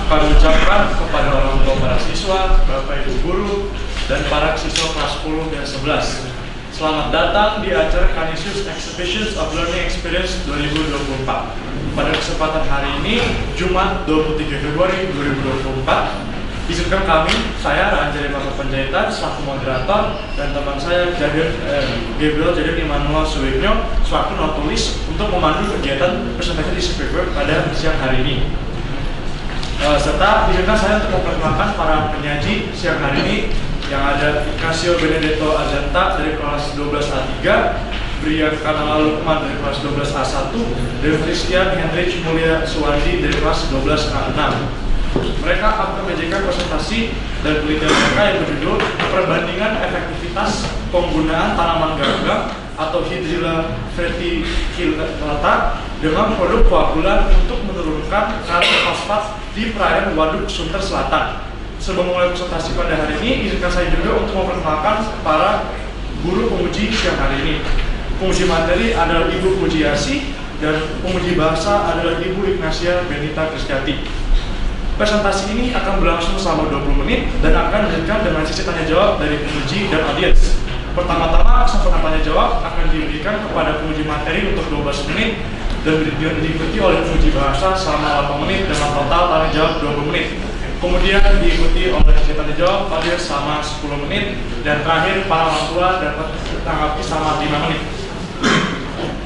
kami ucapkan kepada orang tua para siswa, Bapak Ibu Guru, dan para siswa kelas 10 dan 11. Selamat datang di acara Canisius Exhibitions of Learning Experience 2024. Pada kesempatan hari ini, Jumat 23 Februari 2024, izinkan kami, saya Ranjari Maka Panjaitan, selaku moderator, dan teman saya Gabriel Jaden Immanuel Suwegno, selaku notulis untuk memandu kegiatan presentasi di paper pada siang hari ini. Serta izinkan saya untuk memperkenalkan para penyaji siang hari ini, yang ada Casio Benedetto Azanta dari kelas 12A3, Brian Kanala Lukman dari kelas 12A1, dan Christian Hendrich Mulia Suwandi dari kelas 12A6. Mereka akan menyajikan presentasi dan penelitian mereka yang berjudul Perbandingan Efektivitas Penggunaan Tanaman Gagang atau Hydrilla verticillata dengan produk koagulan untuk menurunkan kadar fosfat di perairan Waduk Sunter Selatan. Sebelum mulai presentasi pada hari ini, izinkan saya juga untuk memperkenalkan para guru penguji siang hari ini. Penguji materi adalah Ibu Pujiasi dan penguji bahasa adalah Ibu Ignacia Benita Kristiati. Presentasi ini akan berlangsung selama 20 menit dan akan dilanjutkan dengan sesi tanya jawab dari penguji dan audiens. Pertama-tama, kesempatan tanya jawab akan diberikan kepada penguji materi untuk 12 menit dan diikuti oleh penguji bahasa selama 8 menit dengan total tanya jawab 20 menit. Kemudian diikuti oleh sesi tanya jawab audiens selama 10 menit dan terakhir para orang tua dapat ditanggapi selama 5 menit.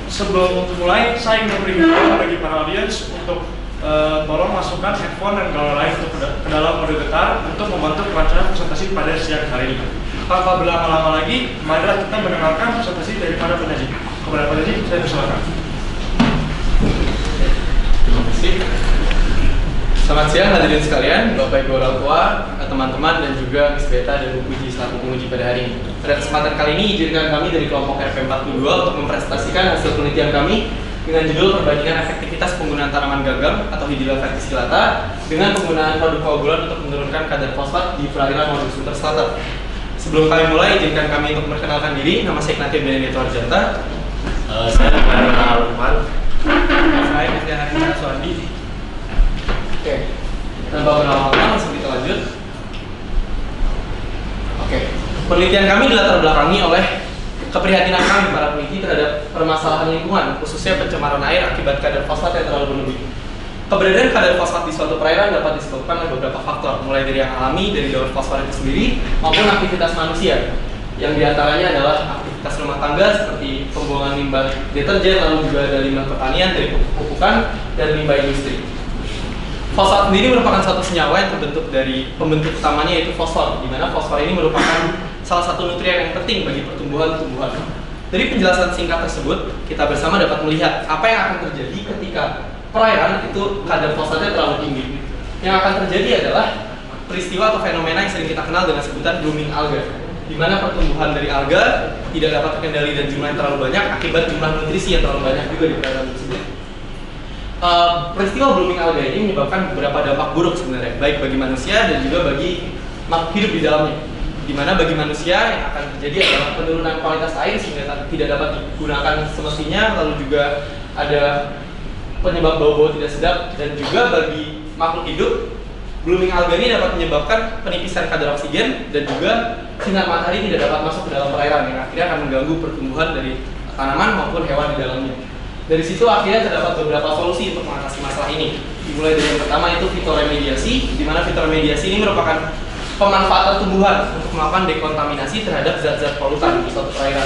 Sebelum mulai, saya ingin memberikan bagi para audiens untuk tolong masukkan headphone dan galau lain ke dalam mode getar untuk membantu kelancaran presentasi pada siang hari ini. Tanpa berlama-lama lagi, marilah kita mendengarkan presentasi daripada penyaji. Kepada penyaji, saya persilakan. Terima kasih. Selamat siang hadirin sekalian, Bapak Ibu orang tua, teman-teman, dan juga Miss Beta dan Bu Puji selaku penguji pada hari ini. Pada kesempatan kali ini, izinkan kami dari kelompok RP42 untuk mempresentasikan hasil penelitian kami dengan judul Perbandingan Efektivitas Penggunaan Tanaman Gagang atau Hydrilla verticillata dengan penggunaan produk koagulan untuk menurunkan kadar fosfat di perairan Waduk Sunter Selatan. Sebelum kami mulai, izinkan kami untuk memperkenalkan diri. Nama saya Ignacio Benedetto Azanta. Saya Kanala Lukman. Saya Christian Suwandi. Oke, tanpa berlama-lama langsung kita lanjut. Oke, penelitian kami dilatar belakangi oleh keprihatinan kami para peneliti terhadap permasalahan lingkungan, khususnya pencemaran air akibat kadar fosfat yang terlalu berlebih. Keberadaan kadar fosfat di suatu perairan dapat disebabkan oleh beberapa faktor, mulai dari yang alami, dari daur fosfat itu sendiri, maupun aktivitas manusia. Yang diantaranya adalah aktivitas rumah tangga seperti pembuangan limbah deterjen, lalu juga ada limbah pertanian dari pupuk-pupukan dan limbah industri. Fosfat sendiri merupakan satu senyawa yang terbentuk dari pembentuk utamanya yaitu fosfor, di mana fosfor ini merupakan salah satu nutrien yang penting bagi pertumbuhan-tumbuhan. Dari penjelasan singkat tersebut, kita bersama dapat melihat apa yang akan terjadi ketika perairan itu kadar fosfatnya terlalu tinggi. Yang akan terjadi adalah peristiwa atau fenomena yang sering kita kenal dengan sebutan blooming alga, di mana pertumbuhan dari alga tidak dapat terkendali dan jumlahnya terlalu banyak akibat jumlah nutrisi yang terlalu banyak juga di perairan tersebut. Peristiwa blooming alga ini menyebabkan beberapa dampak buruk sebenarnya, baik bagi manusia dan juga bagi makhluk hidup di dalamnya. Di mana bagi manusia yang akan terjadi adalah penurunan kualitas air sehingga tidak dapat digunakan semestinya, lalu juga ada penyebab bau-bau tidak sedap, dan juga bagi makhluk hidup, blooming alga ini dapat menyebabkan penipisan kadar oksigen dan juga sinar matahari tidak dapat masuk ke dalam perairan yang akhirnya akan mengganggu pertumbuhan dari tanaman maupun hewan di dalamnya. Dari situ akhirnya terdapat beberapa solusi untuk mengatasi masalah ini. Dimulai dari yang pertama itu fitoremediasi, di mana fitoremediasi ini merupakan pemanfaatan tumbuhan untuk melakukan dekontaminasi terhadap zat-zat polutan di suatu perairan.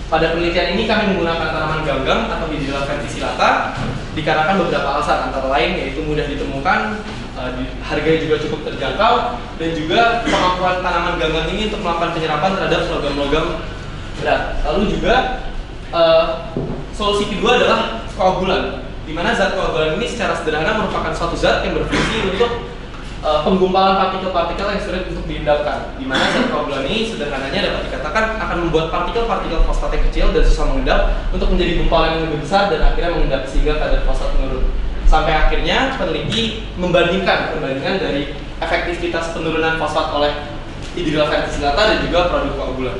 Pada penelitian ini kami menggunakan tanaman gagang atau Hydrilla verticillata dikarenakan beberapa alasan, antara lain yaitu mudah ditemukan, harganya juga cukup terjangkau, dan juga kemampuan tanaman gagang ini untuk melakukan penyerapan terhadap logam-logam berat. Lalu juga solusi kedua adalah koagulan, di mana zat koagulan ini secara sederhana merupakan suatu zat yang berfungsi untuk penggumpalan partikel-partikel yang sulit untuk diendapkan, di mana zat koagulan ini sederhananya dapat dikatakan akan membuat partikel-partikel fosfat yang kecil dan susah mengendap untuk menjadi gumpalan yang lebih besar dan akhirnya mengendap sehingga kadar fosfat menurun. Sampai akhirnya peneliti membandingkan perbandingan dari efektivitas penurunan fosfat oleh Hydrilla verticillata dan juga produk koagulan.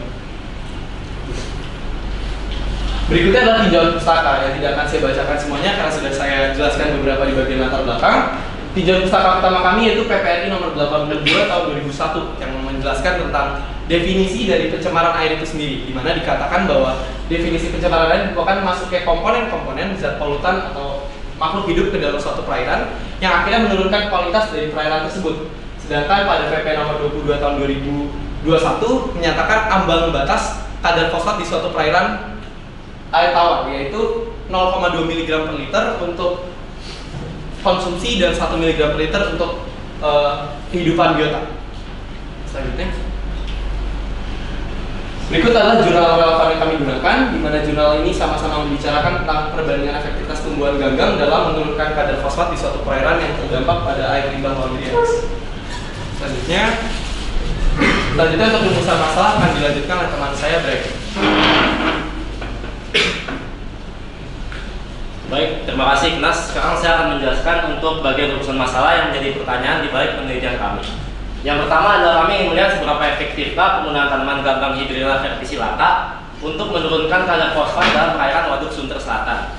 Berikutnya adalah tinjauan pustaka yang tidak akan saya bacakan semuanya karena sudah saya jelaskan beberapa di bagian latar belakang. Tinjauan pustaka pertama kami yaitu PPRI nomor 82 tahun 2001 yang menjelaskan tentang definisi dari pencemaran air itu sendiri, di mana dikatakan bahwa definisi pencemaran air merupakan masuknya komponen-komponen zat polutan atau makhluk hidup ke dalam suatu perairan yang akhirnya menurunkan kualitas dari perairan tersebut. Sedangkan pada PP nomor 22 tahun 2021 menyatakan ambang batas kadar fosfat di suatu perairan air tawar yaitu 0,2 mg per liter untuk konsumsi dan 1 mg per liter untuk kehidupan biota. Selanjutnya, berikut adalah jurnal relevan yang kami gunakan, di mana jurnal ini sama-sama membicarakan tentang perbandingan efektivitas tumbuhan ganggang dalam menurunkan kadar fosfat di suatu perairan yang terdampak pada air limbah laundry. Selanjutnya untuk rumusan masalah akan dilanjutkan oleh teman saya, Brek. Baik, terima kasih Ignas. Sekarang saya akan menjelaskan untuk bagian rumusan masalah yang menjadi pertanyaan di balik penelitian kami. Yang pertama adalah kami ingin melihat seberapa efektifkah penggunaan tanaman ganggang Hydrilla verticillata untuk menurunkan kadar fosfat dalam perairan Waduk Sunter Selatan.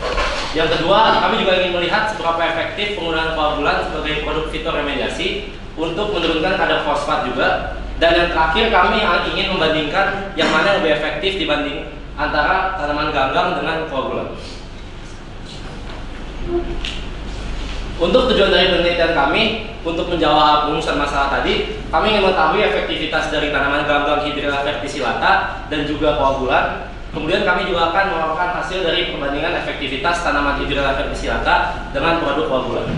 Yang kedua, kami juga ingin melihat seberapa efektif penggunaan koagulan sebagai produk fitoremediasi untuk menurunkan kadar fosfat juga. Dan yang terakhir, kami ingin membandingkan yang mana yang lebih efektif dibanding antara tanaman ganggang dengan koagulan. Untuk tujuan dari penelitian kami, untuk menjawab rumusan masalah tadi, kami ingin mengetahui efektivitas dari tanaman ganggang Hydrilla verticillata dan juga koagulan. Kemudian kami juga akan melakukan hasil dari perbandingan efektivitas tanaman Hydrilla verticillata dengan produk koagulan.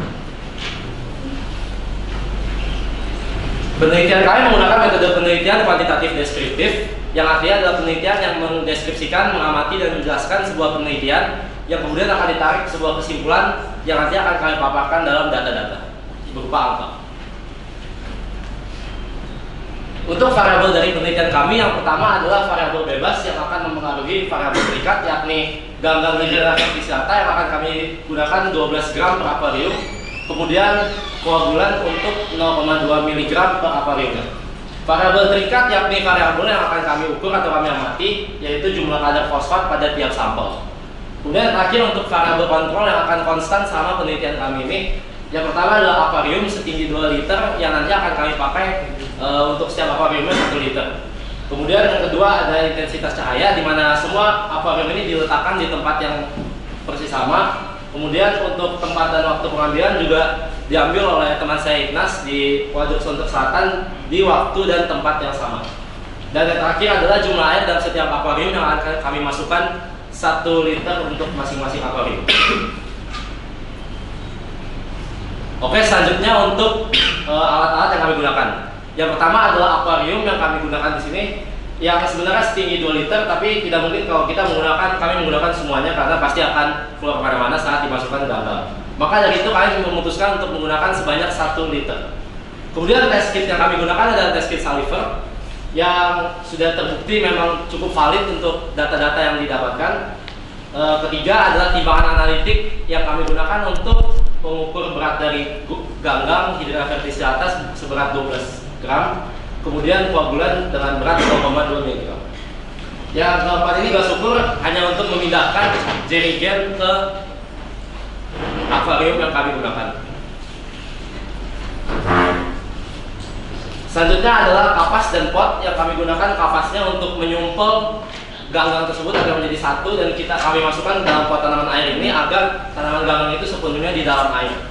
Penelitian kami menggunakan metode penelitian kuantitatif deskriptif, yang artinya adalah penelitian yang mendeskripsikan, mengamati, dan menjelaskan sebuah penelitian yang kemudian akan ditarik sebuah kesimpulan yang nanti akan kami paparkan dalam data-data berupa angka. Untuk variabel dari penelitian kami, yang pertama adalah variabel bebas yang akan mempengaruhi variabel terikat, yakni ganggang Hydrilla verticillata yang akan kami gunakan 12 gram per akuarium, kemudian koagulan untuk 0,2 mg per akuarium. Variabel terikat yakni variabel yang akan kami ukur atau kami amati, yaitu jumlah kadar fosfat pada tiap sampel. Kemudian terakhir untuk variabel kontrol yang akan konstan selama penelitian kami ini, yang pertama adalah akuarium setinggi 2 liter yang nanti akan kami pakai untuk setiap akuariumnya 1 liter. Kemudian yang kedua ada intensitas cahaya, di mana semua akuarium ini diletakkan di tempat yang persis sama. Kemudian untuk tempat dan waktu pengambilan juga diambil oleh teman saya Ignas di Waduk Sunter Selatan di waktu dan tempat yang sama. Dan yang terakhir adalah jumlah air dalam setiap akuarium yang akan kami masukkan 1 liter untuk masing-masing akuarium. Oke, selanjutnya untuk alat-alat yang kami gunakan. Yang pertama adalah akuarium yang kami gunakan di sini, yang sebenarnya setinggi 2 liter, tapi tidak mungkin kalau kita kami menggunakan semuanya karena pasti akan keluar kemana-mana saat dimasukkan ke ganggang. Maka dari itu kami memutuskan untuk menggunakan sebanyak 1 liter. Kemudian test kit yang kami gunakan adalah test kit Saliver yang sudah terbukti memang cukup valid untuk data-data yang didapatkan. Ketiga adalah timbangan analitik yang kami gunakan untuk mengukur berat dari ganggang Hydrilla verticillata seberat 12 gram, kemudian koagulan dengan berat 0,2 mg. Yang keempat ini gas ukur hanya untuk memindahkan jerigen ke akuarium yang kami gunakan. Selanjutnya adalah kapas dan pot yang kami gunakan. Kapasnya untuk menyumpel ganggang tersebut agar menjadi satu dan kami masukkan dalam pot tanaman air ini agar tanaman ganggang itu sepenuhnya di dalam air.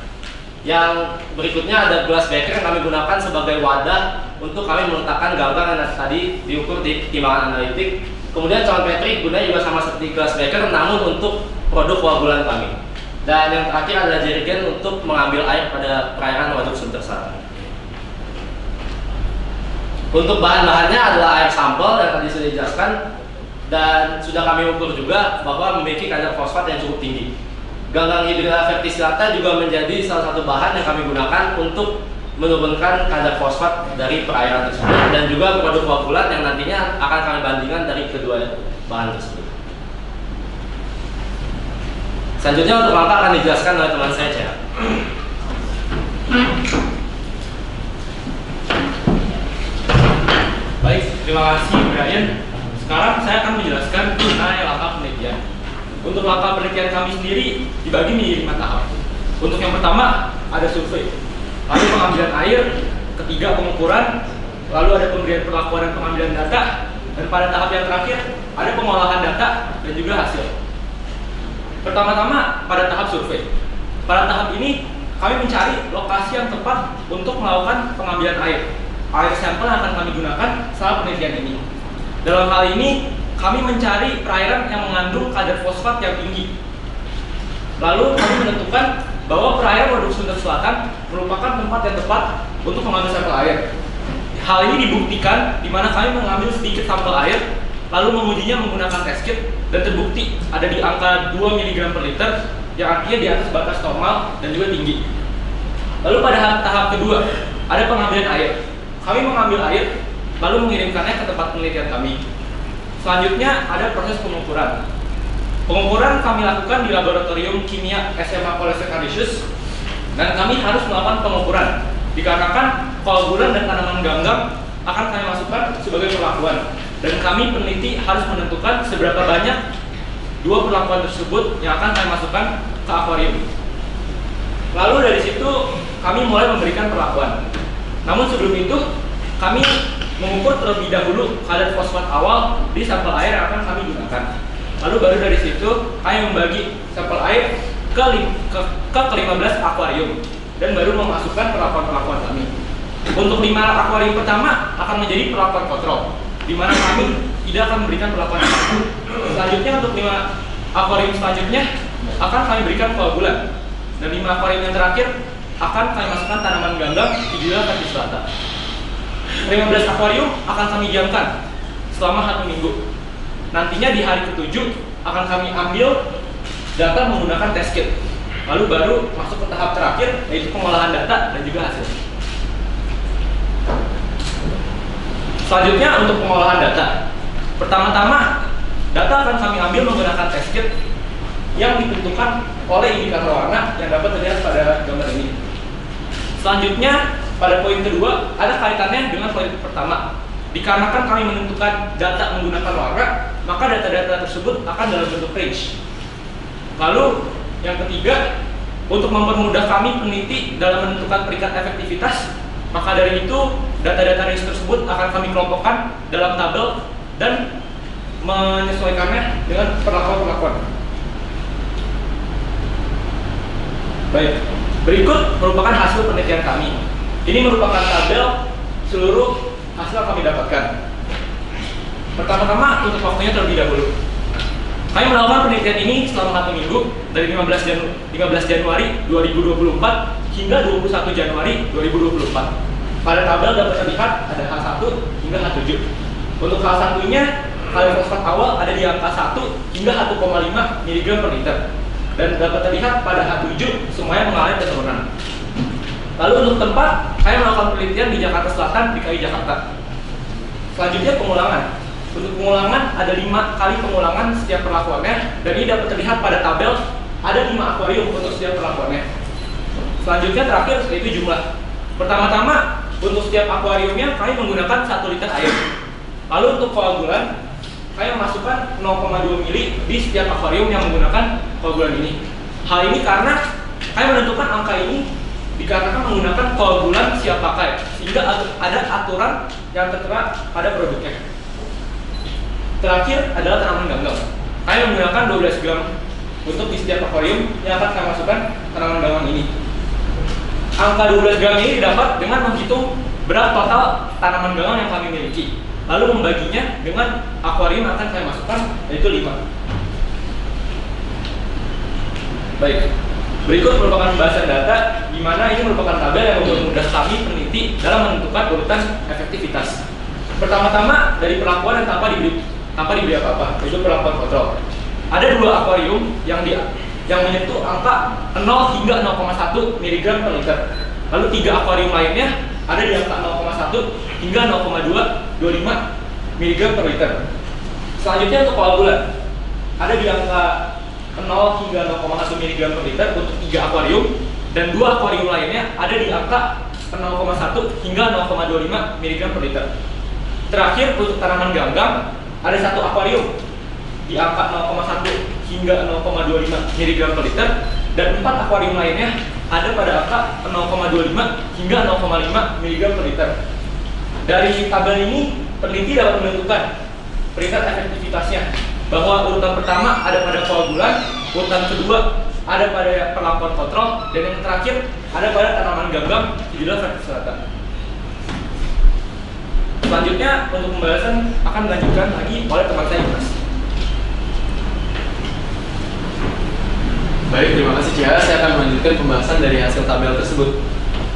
Yang berikutnya ada glass beaker yang kami gunakan sebagai wadah untuk kami meletakkan ganggang yang tadi diukur di timbangan analitik. Kemudian cawan Petri gunanya juga sama seperti glass beaker, namun untuk produk koagulan kami. Dan yang terakhir adalah jerigen untuk mengambil air pada perairan Waduk Sunter Selatan. Untuk bahan-bahannya adalah air sampel yang tadi sudah dijelaskan, dan sudah kami ukur juga bahwa memiliki kadar fosfat yang cukup tinggi. Ganggang Hydrilla verticillata juga menjadi salah satu bahan yang kami gunakan untuk menurunkan kadar fosfat dari perairan tersebut, dan juga produk koagulan yang nantinya akan kami bandingkan dari kedua bahan tersebut. Selanjutnya untuk langkah akan dijelaskan oleh teman saya, Cera. Baik, terima kasih Brian. Sekarang saya akan menjelaskan mengenai langkah penelitian. Untuk langkah penelitian kami sendiri dibagi menjadi 5 tahap. Untuk yang pertama ada survei. lalu pengambilan air, ketiga pengukuran, lalu ada pemberian perlakuan dan pengambilan data, dan pada tahap yang terakhir ada pengolahan data dan juga hasil. Pertama-tama pada tahap survei. Pada tahap ini kami mencari lokasi yang tepat untuk melakukan pengambilan air. Air sampel yang akan kami gunakan saat penelitian ini. Dalam hal ini kami mencari perairan yang mengandung kadar fosfat yang tinggi. Lalu kami menentukan bahwa perairan Waduk Sunter Selatan merupakan tempat yang tepat untuk mengambil sampel air. Hal ini dibuktikan di mana kami mengambil sedikit sampel air, lalu mengujinya menggunakan test kit, dan terbukti ada di angka 2 mg per liter, yang artinya di atas batas normal dan juga tinggi. Lalu pada tahap kedua, ada pengambilan air. Kami mengambil air, lalu mengirimkannya ke tempat penelitian kami. Selanjutnya ada proses pengukuran. Pengukuran kami lakukan di Laboratorium Kimia SMA Polres Kanisius, dan kami harus melakukan pengukuran dikarenakan koagulan dan tanaman ganggang akan kami masukkan sebagai perlakuan, dan kami peneliti harus menentukan seberapa banyak dua perlakuan tersebut yang akan kami masukkan ke akuarium. Lalu dari situ kami mulai memberikan perlakuan. Namun sebelum itu kami mengukur terlebih dahulu kadar fosfat awal di sampel air yang akan kami gunakan. Lalu baru dari situ kami membagi sampel air ke 15 akuarium dan baru memasukkan perlakuan-perlakuan kami. Untuk 5 akuarium pertama akan menjadi perlakuan kontrol, di mana kami tidak akan memberikan perlakuan apapun. Selanjutnya untuk 5 akuarium selanjutnya akan kami berikan koagulan, dan 5 akuarium yang terakhir akan kami masukkan tanaman ganggang di wilayah kaki selatan. 15 akuarium akan kami diamkan selama 1 minggu. Nantinya di hari ke-7 akan kami ambil data menggunakan test kit. Lalu baru masuk ke tahap terakhir, yaitu pengolahan data dan juga hasil. Selanjutnya untuk pengolahan data. Pertama-tama, data akan kami ambil menggunakan test kit yang ditentukan oleh indikator warna yang dapat terlihat pada gambar ini. Selanjutnya, pada poin kedua, ada kaitannya dengan poin pertama. Dikarenakan kami menentukan data menggunakan warna, maka data-data tersebut akan dalam bentuk range. Lalu, yang ketiga, untuk mempermudah kami peneliti dalam menentukan peringkat efektivitas, maka dari itu, data-data range tersebut akan kami kelompokkan dalam tabel dan menyesuaikannya dengan perlakuan-perlakuan. Baik, berikut merupakan hasil penelitian kami. Ini merupakan tabel seluruh hasil yang kami dapatkan. Pertama-tama untuk waktunya terlebih dahulu. Kami melakukan penelitian ini selama 1 minggu dari 15 Januari 2024 hingga 21 Januari 2024. Pada tabel dapat terlihat ada H1 hingga H7. Untuk H1-nya, kadar fosfat awal ada di angka 1 hingga 1,5 mg per liter. Dan dapat terlihat pada H7 semuanya mengalami penurunan. Lalu untuk tempat, saya melakukan penelitian di Jakarta Selatan, DKI Jakarta. Selanjutnya pengulangan. Untuk pengulangan ada 5 kali pengulangan setiap perlakuannya, dan ini dapat terlihat pada tabel ada 5 akuarium untuk setiap perlakuannya. Selanjutnya terakhir yaitu jumlah. Pertama-tama untuk setiap akuariumnya kami menggunakan 1 liter air. Lalu untuk koagulan kami memasukkan 0,2 ml di setiap akuarium yang menggunakan koagulan ini. Hal ini karena kami menentukan angka ini dikarenakan menggunakan koagulan siap pakai, sehingga ada aturan yang tertera pada produknya. Terakhir adalah tanaman ganggang. Kami menggunakan 12 gram untuk di setiap akuarium yang akan kami masukkan tanaman ganggang ini. Angka 12 gram ini didapat dengan menghitung berat total tanaman ganggang yang kami miliki, lalu membaginya dengan akuarium yang akan kami masukkan, yaitu 5. Baik, berikut merupakan pembahasan data, di mana ini merupakan tabel yang mempermudah kami peneliti dalam menentukan urutan efektivitas. Pertama-tama dari perlakuan yang tanpa diberi apa-apa, yaitu perlakuan kontrol. Ada 2 akuarium yang menyentuh angka 0 hingga 0,1 mg per liter. Lalu 3 akuarium lainnya ada di angka 0,1 hingga 0,225 mg per liter. Selanjutnya untuk koagulan ada di angka 0 hingga 0,1 mg per liter untuk 3 akuarium, dan 2 akuarium lainnya ada di angka 0,1 hingga 0,25 mg per liter. Terakhir untuk tanaman ganggang ada 1 akuarium di angka 0,1 hingga 0,25 mg per liter, dan 4 akuarium lainnya ada pada angka 0,25 hingga 0,5 mg per liter. Dari tabel ini, peneliti dapat menentukan peringkat efektivitasnya, bahwa urutan pertama ada pada koagulan, urutan kedua ada pada perlakuan kontrol, dan yang terakhir ada pada tanaman ganggang di dalam versi selatan. Selanjutnya untuk pembahasan akan dilanjutkan lagi oleh teman saya, Mas. Baik, terima kasih Cia. Saya akan melanjutkan pembahasan dari hasil tabel tersebut.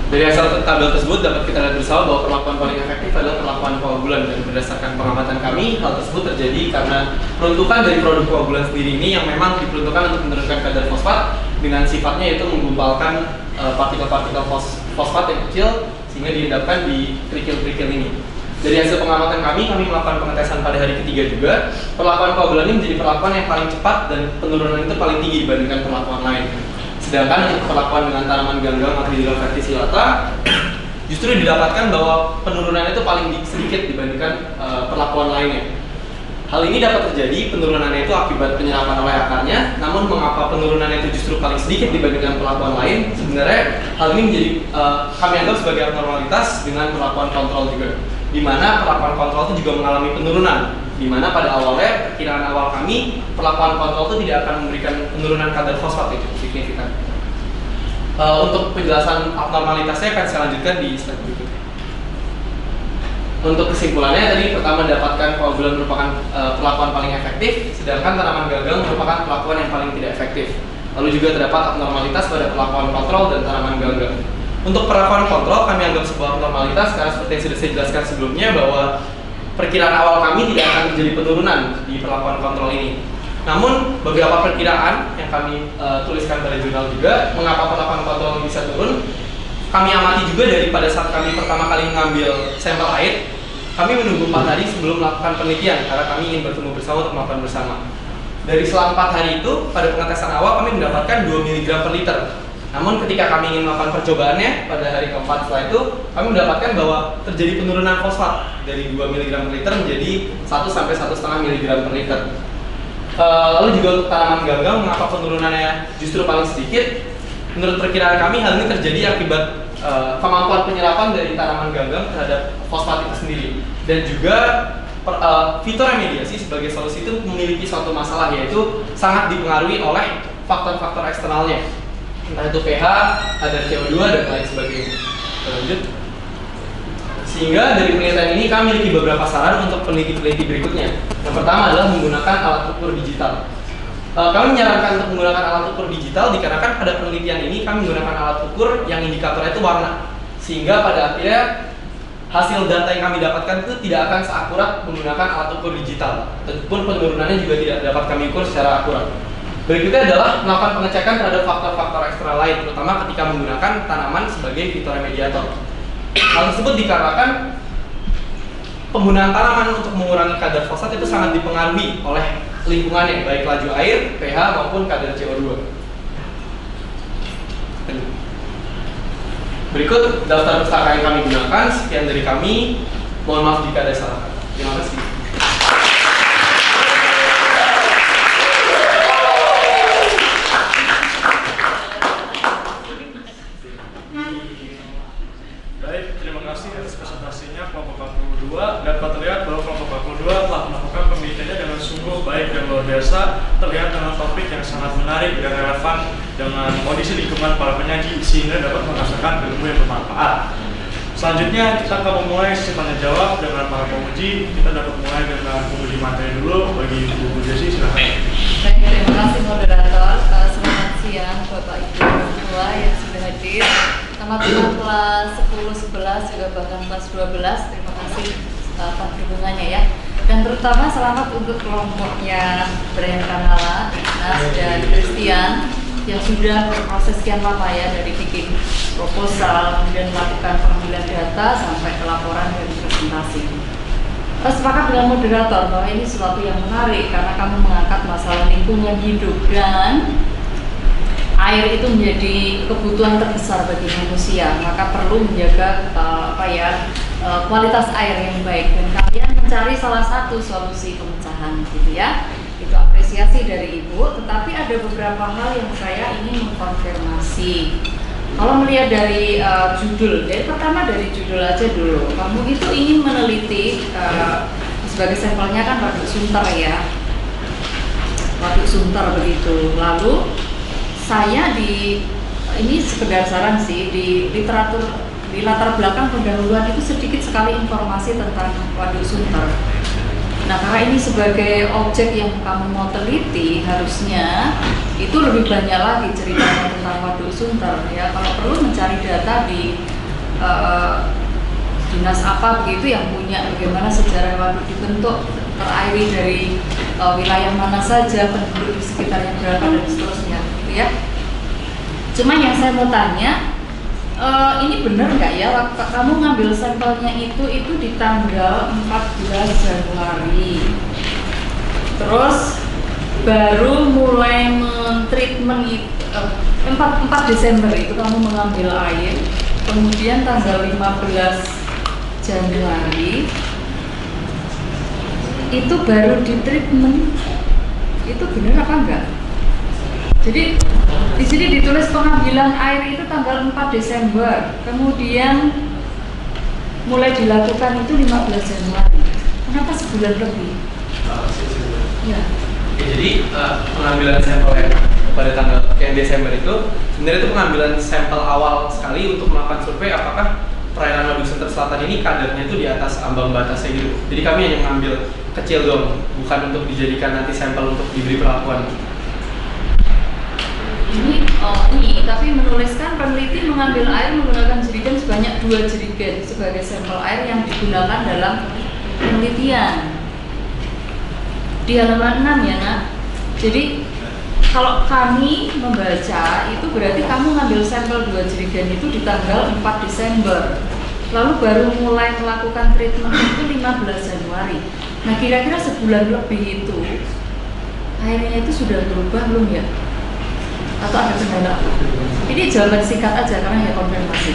Dari hasil tabel tersebut dapat kita lihat bersama bahwa perlakuan paling efektif adalah perlakuan koagulan, dan berdasarkan pengamatan kami, hal tersebut terjadi karena peruntukan dari produk koagulan sendiri ini yang memang diperuntukkan untuk menurunkan kadar fosfat dengan sifatnya yaitu menggumpalkan partikel-partikel fosfat yang kecil sehingga dihadapkan di kerikil-kerikil ini. Dari hasil pengamatan kami melakukan pengetesan pada hari ketiga juga. Perlakuan koagulan ini menjadi perlakuan yang paling cepat dan penurunan itu paling tinggi dibandingkan perlakuan lain. Sedangkan untuk perlakuan dengan tanaman ganggang Armadillo verticillata justru didapatkan bahwa penurunan itu paling sedikit dibandingkan perlakuan lainnya. Hal ini dapat terjadi penurunannya itu akibat penyerapan oleh akarnya. Namun mengapa penurunannya itu justru paling sedikit dibandingkan perlakuan lain? Sebenarnya hal ini menjadi kami anggap sebagai abnormalitas dengan perlakuan kontrol juga, di mana perlakuan kontrol itu juga mengalami penurunan, di mana pada awalnya perkiraan awal kami perlakuan kontrol itu tidak akan memberikan penurunan kadar fosfat itu signifikan. Untuk penjelasan abnormalitasnya akan saya lanjutkan di slide berikutnya. Untuk kesimpulannya tadi pertama dapatkan koagulan merupakan perlakuan paling efektif, sedangkan tanaman ganggang merupakan perlakuan yang paling tidak efektif. Lalu juga terdapat abnormalitas pada perlakuan kontrol dan tanaman ganggang. Untuk perlakuan kontrol kami anggap sebuah abnormalitas karena seperti yang sudah saya jelaskan sebelumnya bahwa perkiraan awal kami tidak akan terjadi penurunan di perlakuan kontrol ini. Namun beberapa perkiraan yang kami tuliskan pada jurnal juga mengapa perlakuan kontrol bisa turun. Kami amati juga dari pada saat kami pertama kali mengambil sampel air, kami menunggu 4 hari sebelum melakukan penelitian karena kami ingin bertemu bersama untuk melakukan bersama. Dari selang 4 hari itu, pada pengetesan awal kami mendapatkan 2 mg per liter. Namun ketika kami ingin melakukan percobaannya pada hari keempat setelah itu, kami mendapatkan bahwa terjadi penurunan fosfat dari 2 mg per liter menjadi 1 sampai 1,5 mg per liter. Lalu juga untuk tanaman ganggang, mengapa penurunannya justru paling sedikit? Menurut perkiraan kami, hal ini terjadi akibat kemampuan penyerapan dari tanaman ganggang terhadap fosfat itu sendiri, dan juga fitoremediasi sebagai solusi itu memiliki suatu masalah, yaitu sangat dipengaruhi oleh faktor-faktor eksternalnya, entah itu pH, kadar CO2 dan lain sebagainya. Lanjut. Sehingga dari penelitian ini kami memiliki beberapa saran untuk peneliti-peneliti berikutnya. Yang pertama adalah menggunakan alat ukur digital. Kami menyarankan untuk menggunakan alat ukur digital dikarenakan pada penelitian ini kami menggunakan alat ukur yang indikatornya itu warna, sehingga pada akhirnya hasil data yang kami dapatkan itu tidak akan seakurat menggunakan alat ukur digital, ataupun penurunannya juga tidak dapat kami ukur secara akurat. Berikutnya adalah melakukan pengecekan terhadap faktor-faktor eksternal lain, terutama ketika menggunakan tanaman sebagai fitoremediator. Hal tersebut dikarenakan penggunaan tanaman untuk mengurangi kadar fosfat itu sangat dipengaruhi oleh lingkungannya, baik laju air, pH maupun kadar CO2. Berikut daftar pustaka yang kami gunakan. Sekian dari kami. Mohon maaf jika ada salah kata. Terima kasih. Baik, terima kasih atas presentasinya kelompok 42. Dapat terlihat bahwa kelompok 42 telah melakukan penelitiannya dengan sungguh baik dan luar biasa, terlihat dengan topik yang sangat menarik dan relevan dengan kondisi lingkungan para penyaji sehingga dapat menghasilkan ilmu yang bermanfaat. Selanjutnya kita akan memulai sesi tanya jawab dengan para penguji. Kita dapat mulai dengan penguji materi dulu. Bagi Bu Jesi, silakan. Baik, terima kasih moderator. Selamat siang Bapak Ibu orang tua yang sudah hadir. Teman-teman kelas 10, 11 juga bahkan kelas 12. Terima kasih atas dukungannya ya. Dan terutama selamat untuk kelompoknya Brian Kanala, Nas dan Christian yang sudah berproses sekian lama ya, dari bikin proposal, kemudian melakukan pengambilan data sampai ke laporan dan presentasi. Sepakat dengan moderator bahwa ini sesuatu yang menarik karena kami mengangkat masalah lingkungan hidup dan air itu menjadi kebutuhan terbesar bagi manusia, maka perlu menjaga kualitas air yang baik, dan kalian mencari salah satu solusi pemecahan gitu ya. Itu apresiasi dari Ibu, tetapi ada beberapa hal yang saya ingin mengkonfirmasi. Kalau melihat dari judul, jadi pertama dari judul aja dulu. Kamu itu ingin meneliti sebagai sampelnya kan waduk sunter ya, waduk sunter begitu. Lalu saya ini sekedar saran sih, di literatur, di latar belakang pendahuluan itu sedikit sekali informasi tentang waduk sunter. Nah, karena ini sebagai objek yang kamu mau teliti, harusnya itu lebih banyak lagi ceritanya tentang waduk sunter ya. Kalau perlu mencari data di dinas apa begitu yang punya bagaimana sejarah waduk dibentuk, terairi dari wilayah mana saja, penduduk di sekitarnya berapa dan seterusnya gitu ya. Cuma yang saya mau tanya, ini benar nggak ya waktu kamu ngambil sampelnya itu di tanggal 14 Januari, terus baru mulai mentreatment itu 4 Desember itu kamu mengambil air, kemudian tanggal 15 Januari itu baru ditreatment, itu benar apa enggak? Jadi di sini ditulis pengambilan air itu tanggal 4 Desember, kemudian mulai dilakukan itu 15 Januari. Kenapa sebulan lebih? Ya. Jadi pengambilan sampel yang pada tanggal yang Desember itu sebenarnya itu pengambilan sampel awal sekali untuk melakukan survei apakah perairan waduk sunter selatan ini kadarnya itu di atas ambang batasnya gitu. Jadi kami hanya mengambil kecil dong, bukan untuk dijadikan nanti sampel untuk diberi perlakuan. Ini tapi menuliskan peneliti mengambil air menggunakan jerigen sebanyak 2 jerigen sebagai sampel air yang digunakan dalam penelitian. Di halaman 6 ya nak. Jadi kalau kami membaca itu berarti kamu ngambil sampel 2 jerigen itu di tanggal 4 Desember, lalu baru mulai melakukan treatment itu 15 Januari. Nah kira-kira sebulan lebih itu airnya itu sudah berubah belum ya? Atau ada kendala? Ini jawaban singkat aja karena ya konfirmasi.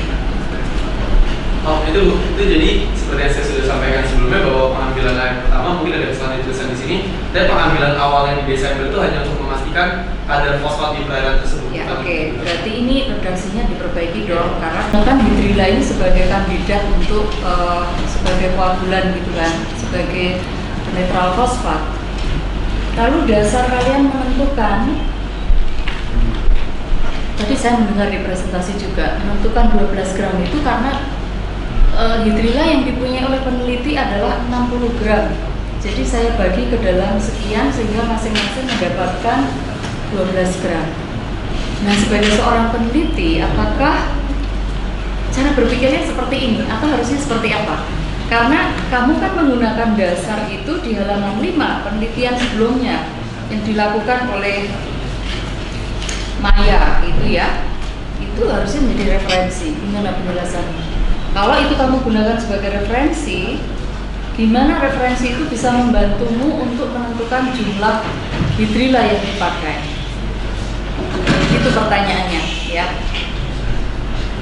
Oh itu jadi seperti yang saya sudah sampaikan sebelumnya bahwa pengambilan air pertama mungkin ada kesalahan tulisan di sini, dan pengambilan awalnya di Desember itu hanya untuk memastikan kadar fosfat di perairan tersebut. Ya oke. Berarti ini redaksinya diperbaiki dong karena kan hidrilla ini sebagai kandidat untuk sebagai koagulan gitu kan, sebagai netral fosfat. Lalu dasar kalian menentukan, tadi saya mendengar di presentasi juga, menentukan 12 gram itu karena hidrilla yang dipunyai oleh peneliti adalah 60 gram. Jadi saya bagi ke dalam sekian sehingga masing-masing mendapatkan 12 gram. Nah sebagai seorang peneliti, apakah cara berpikirnya seperti ini atau harusnya seperti apa? Karena kamu kan menggunakan dasar itu di halaman 5 penelitian sebelumnya yang dilakukan oleh Maya itu ya, itu harusnya menjadi referensi. Gimana penjelasannya? Kalau itu kamu gunakan sebagai referensi, gimana referensi itu bisa membantumu untuk menentukan jumlah hidrilla yang dipakai? Itu pertanyaannya ya.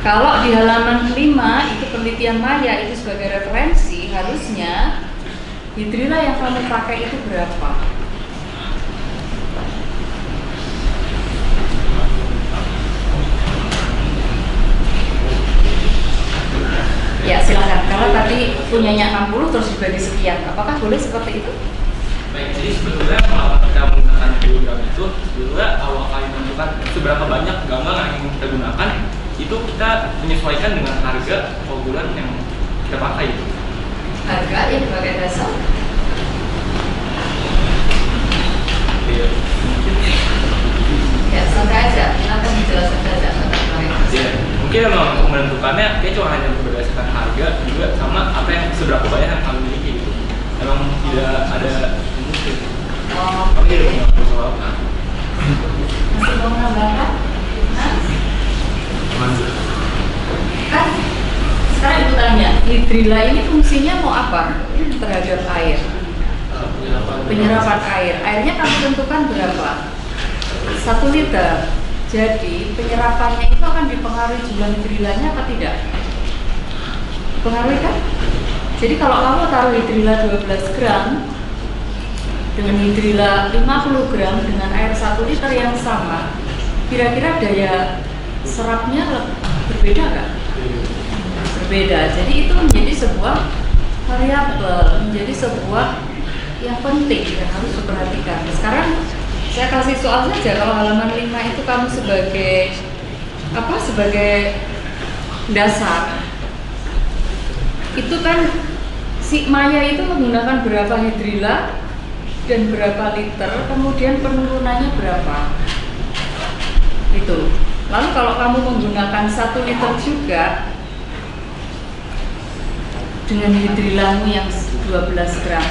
Kalau di halaman 5 itu penelitian Maya itu sebagai referensi, harusnya hidrilla yang kamu pakai itu berapa? Ya silakan, karena tadi punyanya 60 terus dibagi sekian, apakah boleh seperti itu? Baik, jadi sebetulnya kalau kita menggunakan kilogram itu sebetulnya awal kali menentukan seberapa banyak ganggang yang ingin kita gunakan itu kita menyesuaikan dengan harga koagulan yang kita pakai itu. Harga yang dipakai dasar? Iya. Ya santai aja, silakan dijelaskan saja. Ya, mungkin memang untuk menentukannya kayak cuma hanya berdasarkan harga juga sama apa yang seberapa banyak yang kami miliki gitu. Memang tidak ada mungkin. Oh, Kami tidak punya soal. masih mau menambahkan? Kan sekarang ibu tanya, hidrilla ini fungsinya mau apa terhadap air? Penyerapan air. Airnya kamu tentukan berapa? 1 liter. Jadi penyerapannya itu akan dipengaruhi jumlah hidrillanya apa tidak? Dipengaruhi kan? Jadi kalau kamu taruh hidrilla 12 gram dengan hidrilla 50 gram dengan air 1 liter yang sama, kira-kira daya serapnya Berbeda kan? Berbeda. Jadi itu menjadi sebuah variabel, menjadi sebuah yang penting yang harus diperhatikan. Sekarang saya kasih soal saja. Kalau halaman 5 itu kamu sebagai apa? Sebagai dasar. Itu kan si Maya itu menggunakan berapa hidrila dan berapa liter, kemudian penurunannya berapa. Itu. Lalu kalau kamu menggunakan 1 liter juga dengan hidrilamu yang 12 gram,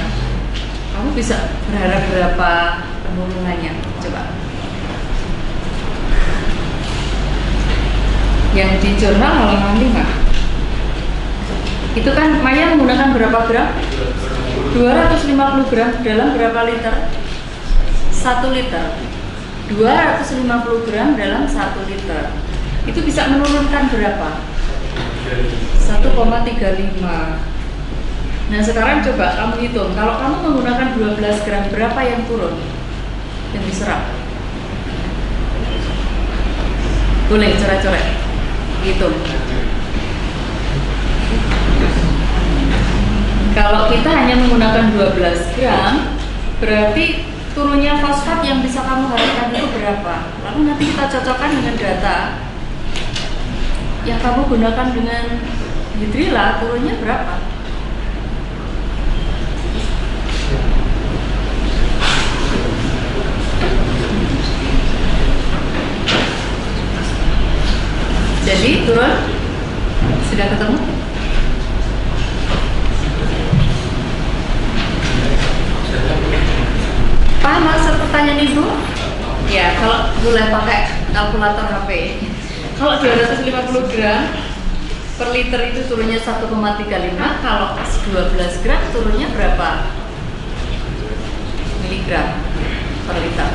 kamu bisa berharap berapa penurunannya? Coba. Yang di jurnal halaman 5 itu kan Maya menggunakan berapa gram? 250 gram dalam berapa liter? 1 liter. 250 gram dalam 1 liter. Itu bisa menurunkan berapa? 1,35. Nah sekarang coba kamu hitung, kalau kamu menggunakan 12 gram, berapa yang turun? Yang diserap? Boleh coret-coret, hitung. Kalau kita hanya menggunakan 12 gram, berarti turunnya fosfat yang bisa kamu harapkan itu berapa? Lalu nanti kita cocokkan dengan data yang kamu gunakan dengan hidrila, turunnya berapa? Jadi turun? Sudah ketemu? Paham maksud pertanyaan Ibu? Ya, kalau boleh pakai kalkulator HP. Kalau 250 gram per liter itu turunnya 1,35, kalau 12 gram turunnya berapa miligram per liter?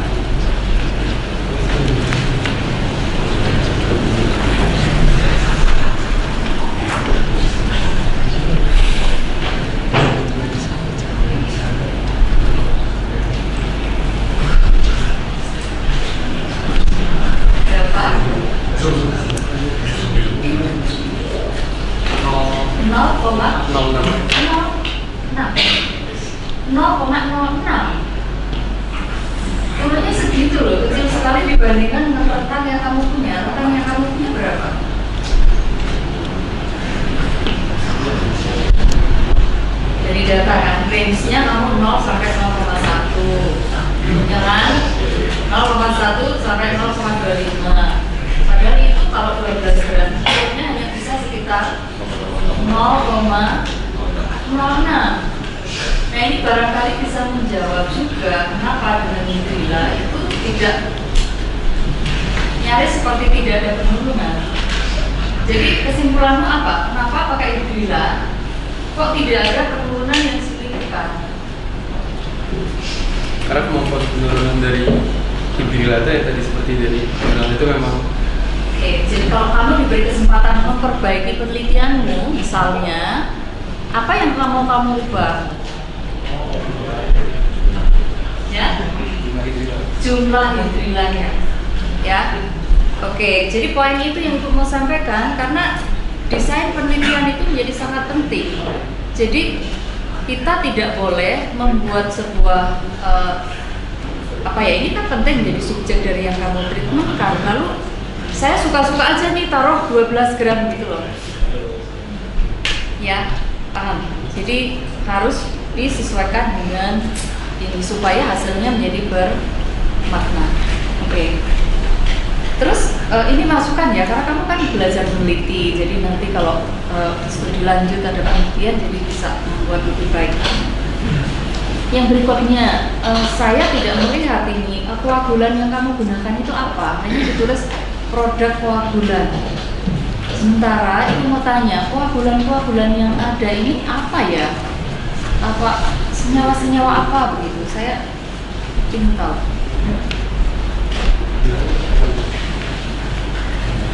Berapa? 0,06. Turunnya segitu loh, kecil sekali dibandingkan dengan rentang yang kamu punya. Rentang yang kamu punya berapa? Dari data kan, range-nya kamu 0 sampai 0,1, ya kan? 0,1 sampai 0,25. Padahal itu kalau 12 gram, turunnya hanya bisa sekitar 0,06. Nah ini barangkali bisa menjawab juga kenapa dengan hidrila itu tidak nyaris seperti tidak ada penurunan. Jadi kesimpulanmu apa? Kenapa pakai hidrila kok tidak ada penurunan yang signifikan? Karena kemampuan penurunan dari hidrila ya tadi seperti dari jurnal itu memang. Oke, jadi kalau kamu diberi kesempatan memperbaiki penelitianmu, misalnya apa yang kamu ubah? Ya, jumlah hidrilanya. Ya, oke. Jadi poin itu yang Ibu mau sampaikan karena desain penelitian itu menjadi sangat penting. Jadi kita tidak boleh membuat sebuah ini kan penting menjadi subjek dari yang kamu treatment kan. Lalu saya suka-suka aja nih taruh 12 gram gitu loh. Ya, paham. Jadi harus disesuaikan dengan ini supaya hasilnya menjadi bermakna. Oke. Terus ini masukan ya, karena kamu kan belajar meneliti, jadi nanti kalau studi lanjut ada penelitian jadi bisa membuat lebih baik. Yang berikutnya, saya tidak melihat ini koagulan yang kamu gunakan itu apa, hanya ditulis produk koagulan. Sementara itu mau tanya, koagulan yang ada ini apa ya? Apa senyawa-senyawa apa begitu? Saya ingin tahu.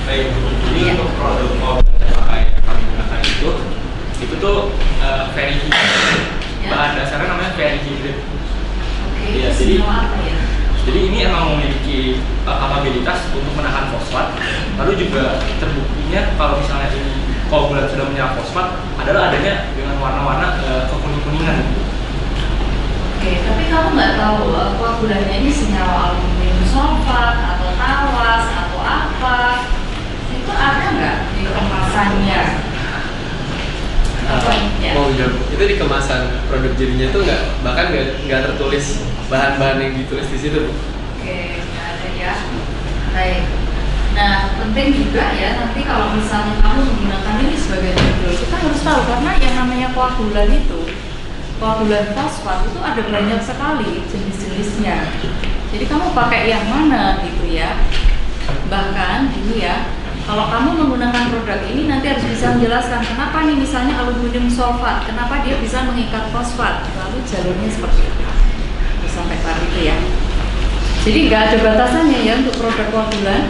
Baik, jadi untuk produk koagulan yang kami gunakan itu tuh very hydrid. Bahan dasarnya namanya very hydrid. Oke, Ya, itu senyawa apa ya? Jadi ini emang memiliki kapabilitas untuk menahan fosfat. Lalu juga terbuktinya kalau misalnya ini koagulan sudah menyerap fosfat adalah adanya dengan warna-warna kekuning-kuningan. Oke, tapi kamu nggak tahu koagulannya ini senyawa aluminium sulfat atau tawas atau apa? Itu ada nggak di kemasannya? Ya. Mau jawab, itu di kemasan produk jadinya tuh bahkan nggak tertulis bahan-bahan yang ditulis di situ, Bu. Oke, nggak ada ya. Baik. Nah, penting juga ya nanti kalau misalnya kamu menggunakan ini sebagai judul, kita harus tahu karena yang namanya koagulan itu, koagulan fosfat itu ada banyak sekali jenis-jenisnya. Jadi kamu pakai yang mana gitu ya? Bahkan dulu ya, kalau kamu menggunakan produk ini nanti harus bisa menjelaskan kenapa nih misalnya aluminium sulfat, kenapa dia bisa mengikat fosfat, lalu jalurnya seperti apa. Terus sampai kelar itu ya. Jadi nggak ada batasannya ya untuk produk koagulan.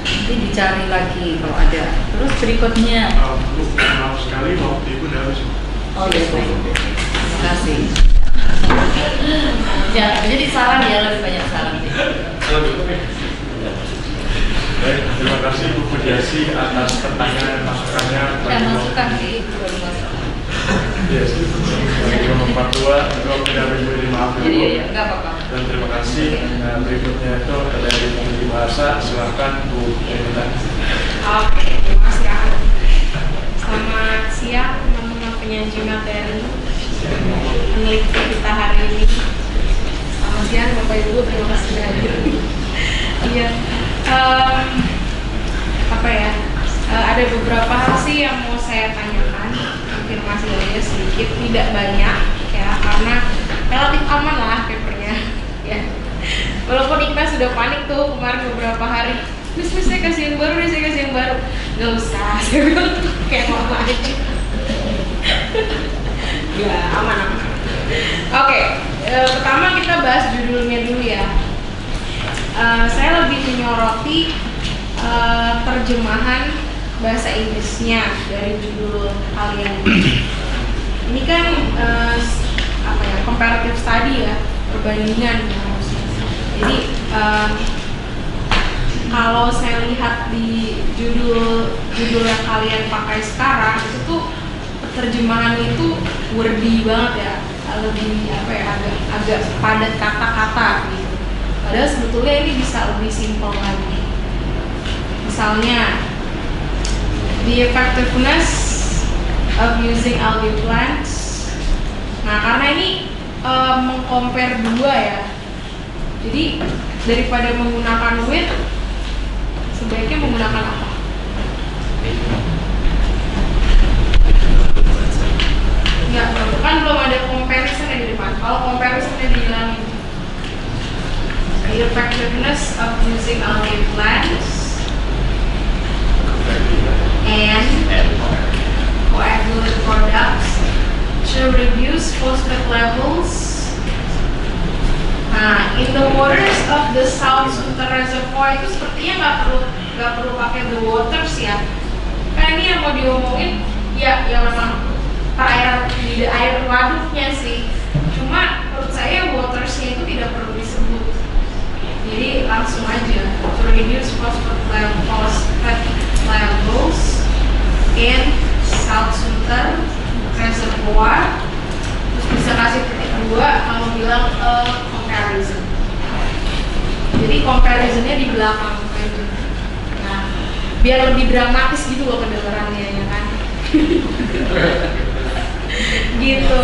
Nanti dicari lagi kalau ada. Terus berikutnya. Maaf sekali waktu ibu udah habis. Oh iya, baik. Terima kasih. Ya, jadi saran ya, lebih banyak saran. Baik, terima kasih Bu Pujiasi atas pertanyaan dan masukannya. Ya, masukan sih, baru masukan. Yes, bagi nomor 42, juga tidak beri maaf Jadi dulu. ya, nggak apa-apa. Dan terima kasih. Nah, berikutnya itu dari penguji bahasa, silakan Bu Emila. Oke, terima kasih Ahmad. Selamat siang teman-teman penyaji materi peneliti kita hari ini. Selamat siang Bapak Ibu, terima kasih sudah hadir. Iya, apa ya? Ada beberapa hal sih yang mau saya tanyakan, konfirmasi aja sedikit, tidak banyak ya, karena relatif aman lah papernya. Ya, walaupun Iqbal sudah panik tuh kemarin beberapa hari. Miss, saya kasih yang baru deh, saya kasih yang baru. Gak usah, saya bilang kayak mama aja. Ya, aman. Oke, pertama kita bahas judulnya dulu ya. Saya lebih menyoroti terjemahan bahasa Inggrisnya dari judul kalian. Ini kan apa ya, comparative study ya, perbandingan harusnya. Jadi kalau saya lihat di judul yang kalian pakai sekarang itu tuh terjemahannya itu wordy banget ya, lebih apa ya, agak padat kata-kata gitu. Padahal sebetulnya ini bisa lebih simpel lagi. Misalnya, the effectiveness of using algae plants. Nah, karena ini mengcompare dua ya. Jadi daripada menggunakan with, sebaiknya menggunakan apa? Ya, kan belum ada comparison di depan. Kalau comparisonnya dihilangin. The effectiveness of using algae plants and coagulant products to reduce phosphate levels. Nah, in the waters of the South Sunter Reservoir itu sepertinya nggak perlu pakai the waters ya. Kan ini yang mau diomongin ya memang perairan di air waduknya sih. Cuma menurut saya watersnya itu tidak perlu disebut. Jadi langsung aja to reduce phosphate levels in South Sunter Reservoir. Terus bisa kasih titik 2 kalau bilang comparison. Jadi comparisonnya di belakang aja. Nah, biar lebih dramatis gitu loh kedengarannya ya kan. Gitu.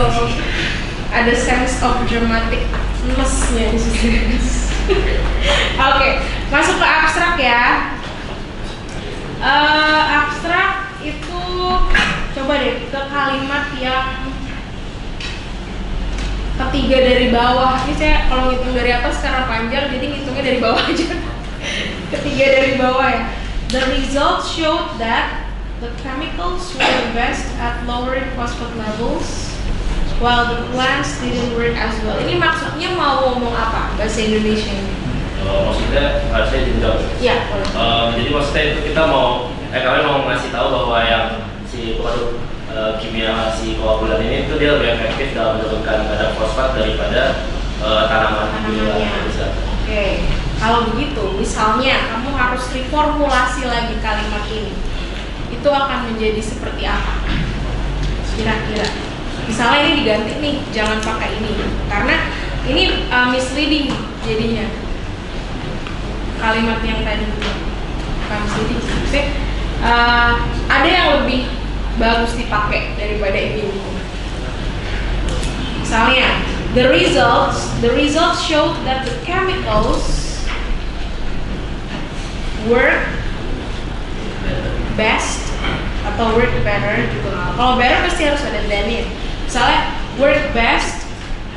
Ada sense of dramaticness-nya di situ. Oke, masuk ke abstrak ya. Abstrak itu coba deh ke kalimat yang ketiga dari bawah. Ini saya kalau ngitung dari atas karena panjang, jadi ngitungnya dari bawah aja. Ketiga dari bawah ya. The results showed that the chemicals were best at lowering phosphate levels, while the plants didn't work as well. Ini maksudnya mau ngomong apa bahasa Indonesia ini? Maksudnya saya jawab. Iya, boleh. Jadi maksudnya itu kita kalian mau ngasih tahu bahwa yang si produk kimia si koagulan ini itu dia lebih efektif dalam menurunkan kadar fosfat daripada tanamannya. Oke, kalau begitu, misalnya kamu harus reformulasi lagi kalimat ini, itu akan menjadi seperti apa? Kira-kira. Misalnya ini diganti nih, jangan pakai ini, karena ini misleading jadinya. Kalimat yang tadi bukan misleading sih. Ada yang lebih bagus dipakai daripada ini. Misalnya, the results showed that the chemicals work best atau work better juga. Kalau better pasti harus ada than-nya. Misalnya, work best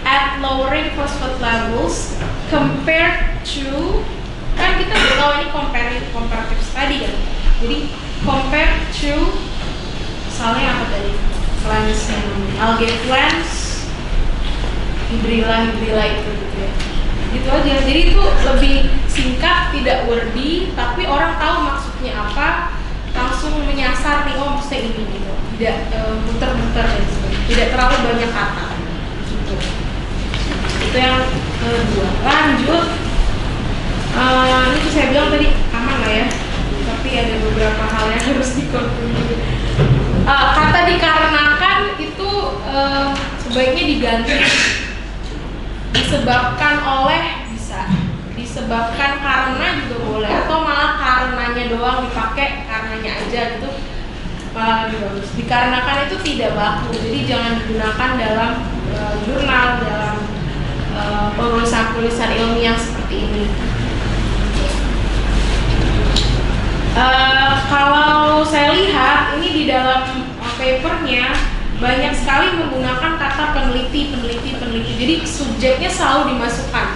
at lowering phosphate levels compared to, kan kita udah tahu ini comparative study kan. Jadi compared to, misalnya apa tadi? Plants algae plants, hidrilla itu gitu ya. Gitu aja. Jadi itu lebih singkat, tidak wordy, tapi orang tahu maksudnya apa, langsung menyasar nih, oh maksudnya ini gitu. Tidak muter-muter dan sebagainya. Tidak terlalu banyak kata. Gitu. Itu yang kedua. Lanjut. Ini saya bilang tadi aman lah ya. Tapi ada beberapa hal yang harus dikonfirmasi. Kata dikarenakan itu sebaiknya diganti. Disebabkan oleh bisa, disebabkan karena juga boleh, atau malah karenanya doang dipakai, karenanya aja gitu malah lebih bagus. Dikarenakan itu tidak baku, jadi jangan digunakan dalam jurnal, dalam penulisan ilmiah seperti ini. Kalau saya lihat ini di dalam papernya banyak sekali menggunakan kata peneliti. Jadi subjeknya selalu dimasukkan.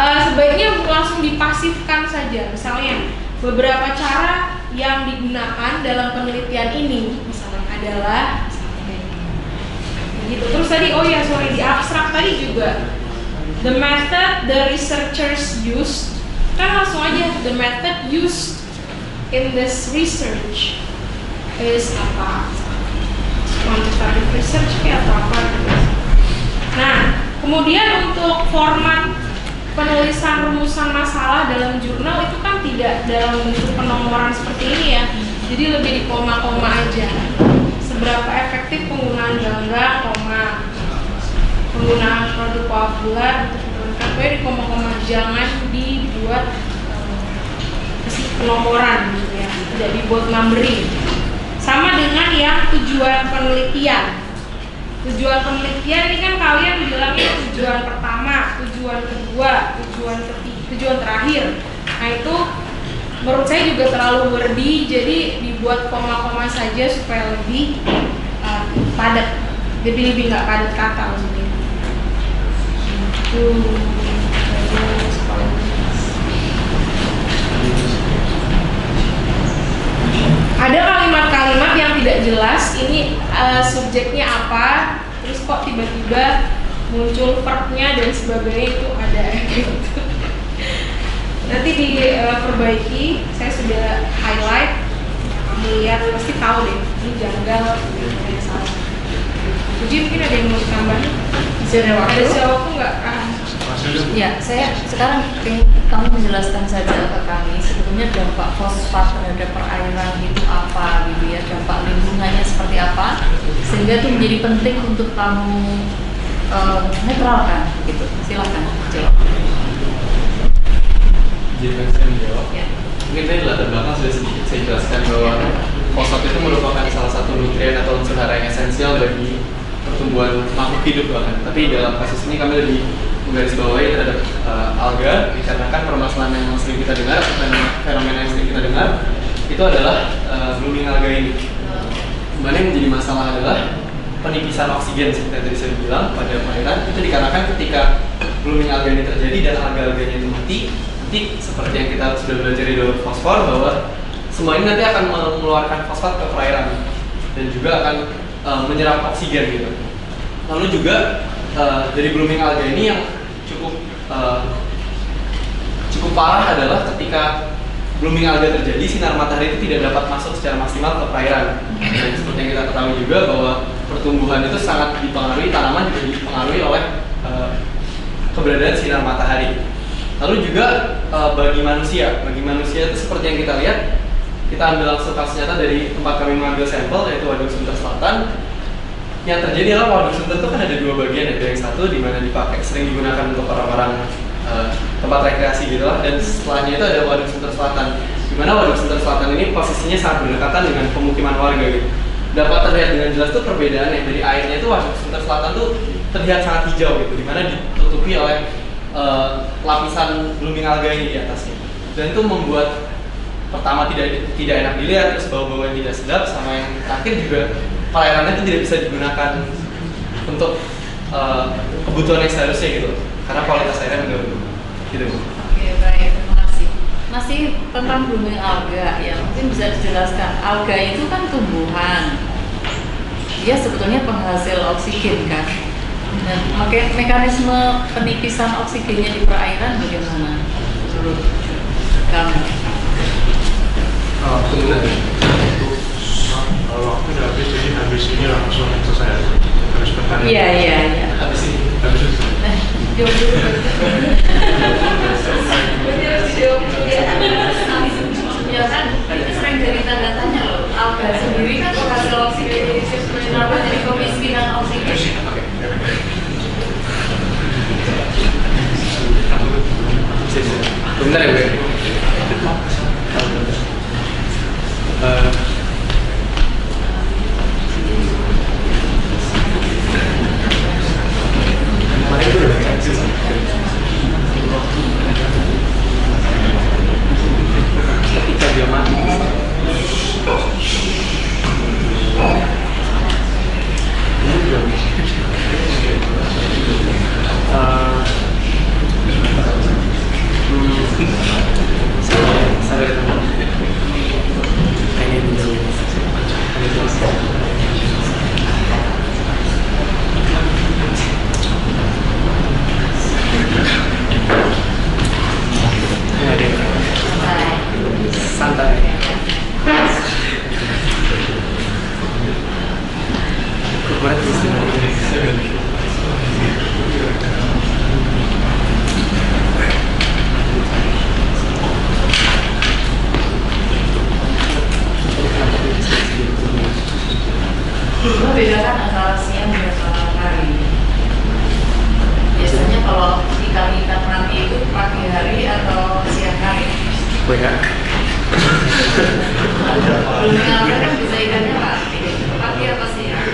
Sebaiknya langsung dipasifkan saja. Misalnya beberapa cara yang digunakan dalam penelitian ini, misalnya adalah gitu. Terus tadi di abstrak tadi juga the method the researchers used, kan langsung aja the method used in this research is apa? Quantitative research kayak atau apa gitu. Nah, kemudian untuk format penulisan rumusan masalah dalam jurnal itu kan tidak dalam bentuk penomoran seperti ini ya. Jadi lebih di koma-koma aja. Seberapa efektif penggunaan gangga, koma, penggunaan produk koagulan untuk melengkapi di koma-koma, jangan dibuat penomoran gitu ya. Tidak dibuat numbering. Sama dengan yang tujuan penelitian. Tujuan penelitian ini kan kalian bilangnya tujuan pertama, tujuan kedua, tujuan terakhir. Nah itu menurut saya juga terlalu wordy, jadi dibuat koma-koma saja supaya lebih padat. Jadi lebih nggak padat kata maksudnya. Ada kalimat-kalimat yang tidak jelas, ini subjeknya apa, terus kok tiba-tiba muncul verbnya dan sebagainya, itu ada gitu. Nanti diperbaiki, saya sudah highlight, kamu lihat pasti tahu deh, ini janggal, ini salah. Uji mungkin ada yang mau tambahin? Ada jawabku nggak? Ya, saya sekarang ingin kamu menjelaskan saja ke kami sebetulnya dampak fosfat terhadap perairan itu apa gitu ya, dampak lingkungannya seperti apa, sehingga itu menjadi penting untuk kamu netralkan gitu. Silakan jawab. Jadi saya menjawab. Ya. Mungkin tadi latar belakang sudah sedikit saya jelaskan bahwa fosfat itu merupakan salah satu nutrien atau unsur hara yang esensial bagi pertumbuhan makhluk hidup bahkan. Tapi dalam kasus ini kami lebih menggarisbawahi terhadap alga, dikarenakan permasalahan yang sering kita dengar, fenomena yang sering kita dengar itu adalah blooming alga ini. Dimana yang menjadi masalah adalah penipisan oksigen seperti yang tadi saya bilang pada perairan. Itu dikarenakan ketika blooming alga ini terjadi dan alga-alganya itu mati, nanti seperti yang kita sudah belajar di dalam fosfor bahwa semua ini nanti akan mengeluarkan fosfat ke perairan dan juga akan menyerap oksigen gitu. Lalu juga dari blooming alga ini yang cukup parah adalah ketika blooming alga terjadi, sinar matahari itu tidak dapat masuk secara maksimal ke perairan. Dan seperti yang kita ketahui juga bahwa pertumbuhan itu sangat dipengaruhi, tanaman juga dipengaruhi oleh keberadaan sinar matahari. Lalu juga bagi manusia itu seperti yang kita lihat, kita ambil langsung kasus nyata dari tempat kami mengambil sampel, yaitu Waduk Sunter Selatan. Yang terjadi adalah Waduk Sunter itu kan ada dua bagian, ada yang satu di mana dipakai sering digunakan untuk orang-orang tempat rekreasi gitu lah, dan setelahnya itu ada Waduk Sunter Selatan, di mana Waduk Sunter Selatan ini posisinya sangat berdekatan dengan pemukiman warga gitu. Dapat terlihat dengan jelas tuh perbedaannya dari airnya itu Waduk Sunter Selatan tuh terlihat sangat hijau gitu, di mana ditutupi oleh lapisan blooming alga ini di atasnya, dan itu membuat pertama tidak enak dilihat, terus bau-bau yang tidak sedap, sama yang terakhir juga perairannya itu tidak bisa digunakan untuk kebutuhan yang seharusnya gitu, karena kualitas airnya menurun gitu. Oke, baik, terima kasih. Masih tentang blooming alga ya, mungkin bisa dijelaskan. Alga itu kan tumbuhan, dia sebetulnya penghasil oksigen kan. Dan mekanisme penipisan oksigennya di perairan bagaimana menurut kamu? Kalau waktu udah habis ini langsung selesai. Habis pertanyaan. Iya. Habis itu. Jawab dulu. Ya kan, itu sering jadi tanda tanya loh. Alga sendiri kan penghasil oksigen, kenapa jadi kemiskinan oksigen? Bentar ya, Bu. Ketika dia mati, santai. Berat Lo bedakan antara siang dan malam hari. Biasanya kalau ikan-ikan mati itu pagi hari atau siang hari? Blooming alga kan bisa ikannya mati. Pagi apa siang?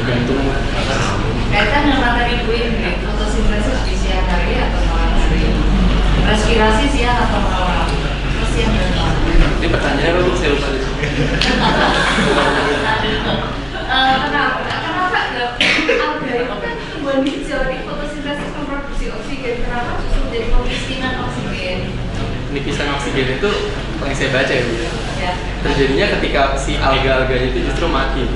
gantung. Kaitan yang materi Bu Ingrid, fotosintesis di siang hari atau malam hari? Respirasi siang atau malam? Terus siang dan malam? Ini pertanyaannya apa, Bu? Saya lupa deh. Kenapa alga itu kan tumbuhan hijau, ini fotosintesis memproduksi oksigen, kenapa justru menjadi kemiskinan oksigen? Penipisan oksigen itu yang saya baca ya, Bu, Ya, terjadinya ketika si alga-alganya itu justru mati,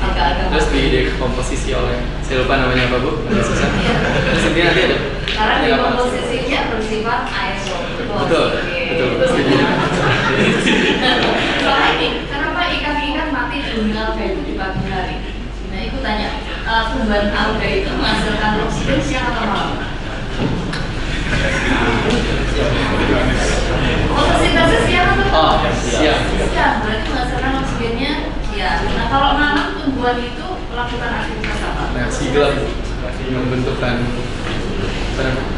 alga-alga terus mati. didekomposisi oleh, saya lupa namanya apa, Bu, agak susah. Terus intinya nanti ada Karena ada di apa? komposisinya bersifat aerob. Betul. Soalnya ini, kenapa ikan-ikan mati blooming alga itu di pagi hari? Nah, itu tanya, tumbuhan alga itu menghasilkan oksigen siang atau malam? Fotosintesis siang atau malam? Oh, siang. Siang, berarti menghasilkan oksigennya siang. Nah, kalau malam tumbuhan itu melakukan aktivitas apa? Nah, sigel membentukkan apa namanya?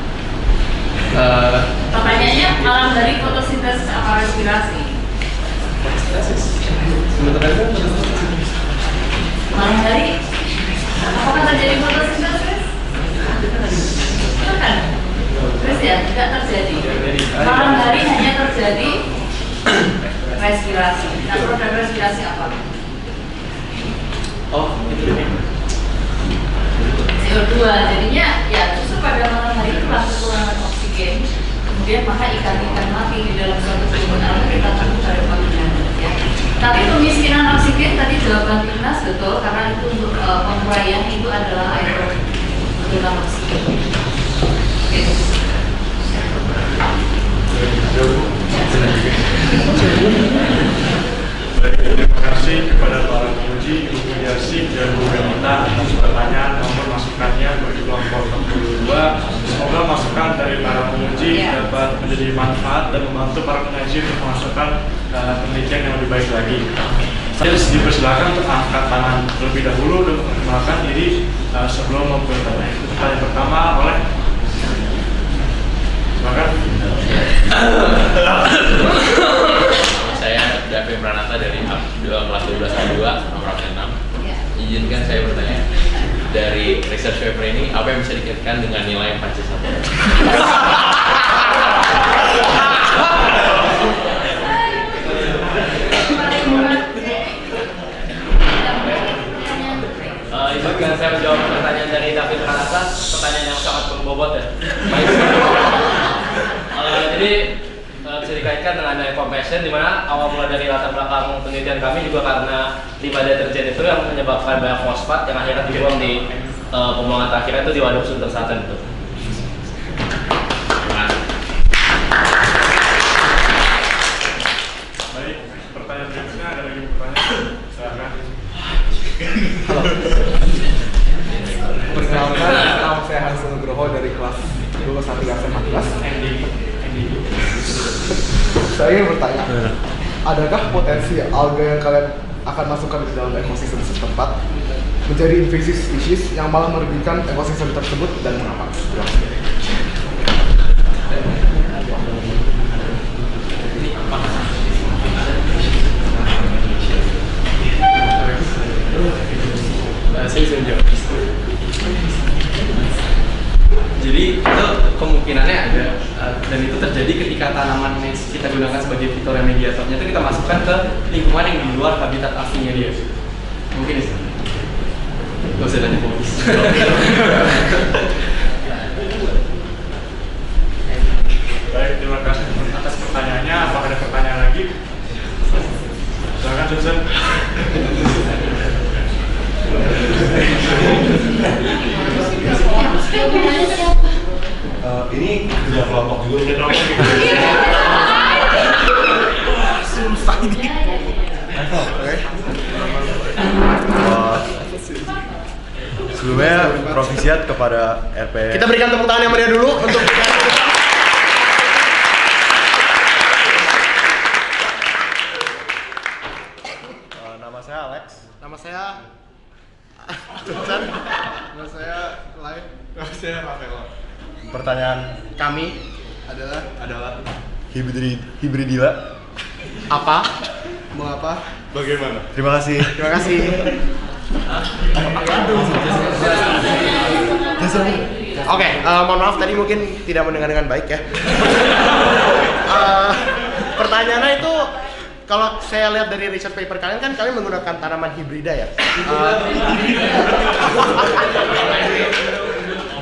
Pertanyaannya, malam hari fotosintesis apa respirasi? Fotosintesis. Membentukkan apa? Malam hari, apakah terjadi fotosintesis? Bukan. Terus ya, tidak terjadi. Malam hari hanya terjadi respirasi. Nah, produk respirasi apa? Oh, itu ini. CO2. Jadinya, ya justru pada malam hari itu langsung kekurangan oksigen. Kemudian maka ikan-ikan mati di dalam suatu tumbuhan alga kita tunggu pada pagi hari. Ya. Tapi kemiskinan oksigen tadi jawaban Timnas betul, karena itu untuk penguraian itu adalah aerob dengan oksigen. Oke. Baik, terima kasih kepada para penguji, Ibu Widiasih dan Bu Gamita atas pertanyaan nomor masuk masukannya bagi kelompok 62. Semoga masukan dari para penguji dapat menjadi manfaat dan membantu para pengaji untuk menghasilkan penelitian yang lebih baik lagi. Saya dipersilakan untuk angkat tangan terlebih dahulu dan memperkenalkan diri sebelum mempertanya. Itu pertanyaan pertama oleh silakan. Saya David Pranata dari kelas 12A2 nomor 6. Izinkan saya bertanya, dari research paper ini apa yang bisa dikaitkan dengan nilai 4C1? Izinkan saya menjawab pertanyaan dari David Pranata, pertanyaan yang sangat berbobot ya. Baik. Jadi bisa dikaitkan dengan nilai compassion, di mana awal mula dari latar belakang penelitian kami juga karena limbah deterjen itu yang menyebabkan banyak fosfat yang akhirnya dibuang di pembuangan terakhir itu di waduk Sunter Selatan itu. Baik, pertanyaan berikutnya ada lagi pertanyaan? Silakan. Perkenalkan, nama saya Hans Nugroho dari kelas 12A3 14. Saya ingin bertanya, adakah potensi alga yang kalian akan masukkan di dalam ekosistem setempat menjadi invasive species yang malah merugikan ekosistem tersebut dan mengapa? Saya bisa menjawab. Jadi itu kemungkinannya ada, dan itu terjadi ketika tanaman yang kita gunakan sebagai fitoremediatornya itu kita masukkan ke lingkungan yang di luar habitat aslinya dia. Mungkin itu. Gak usah tanya fokus. Baik, terima kasih atas pertanyaannya. Apakah ada pertanyaan lagi? Silakan Susan. Ini kerja kelompok juga Susah ini. Sebelumnya provisiat kepada RP. Kita berikan tepuk tangan yang meriah dulu untuk Nama saya Alex. nama saya Johnson. Nama saya Lai. Nama saya Rafael. Pertanyaan Kami adalah hibridila. apa? Mau apa? Bagaimana? Terima kasih. Terima kasih. Oke, mohon maaf tadi mungkin tidak mendengar dengan baik ya. Pertanyaannya itu, kalau saya lihat dari research paper kalian kan kalian menggunakan tanaman hibrida ya.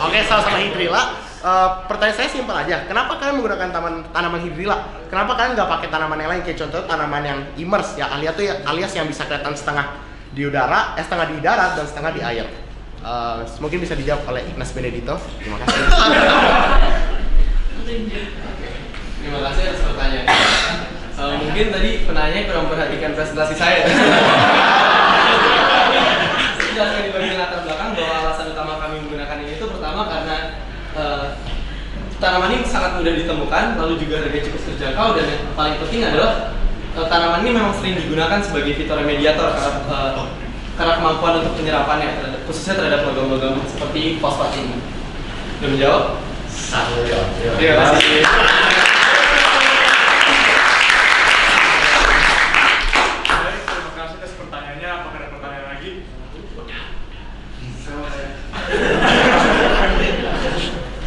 Oke, sama-sama hidrilla. Pertanyaan saya simpel aja. Kenapa kalian menggunakan tanaman hidrilla? Kenapa kalian nggak pakai tanaman yang lain? Kayak contoh tanaman yang immerse ya, alias yang bisa kelihatan setengah di udara, setengah di darat dan setengah di air. Mungkin bisa dijawab oleh Ignas Benedito. Terima kasih. Terima kasih atas pertanyaannya. Mungkin tadi penanya kurang perhatikan presentasi saya. Jelaskan di bagian latar belakang bahwa alasan utama kami menggunakan ini itu pertama karena tanaman ini sangat mudah ditemukan, lalu juga harga cukup terjangkau, dan yang paling penting adalah tanaman ini memang sering digunakan sebagai fitoremediator karena kemampuan untuk penyerapannya, khususnya terhadap logam-logam seperti fosfat ini. Udah menjawab? Terima kasih. Terima kasih atas pertanyaannya. Apakah ada pertanyaan lagi?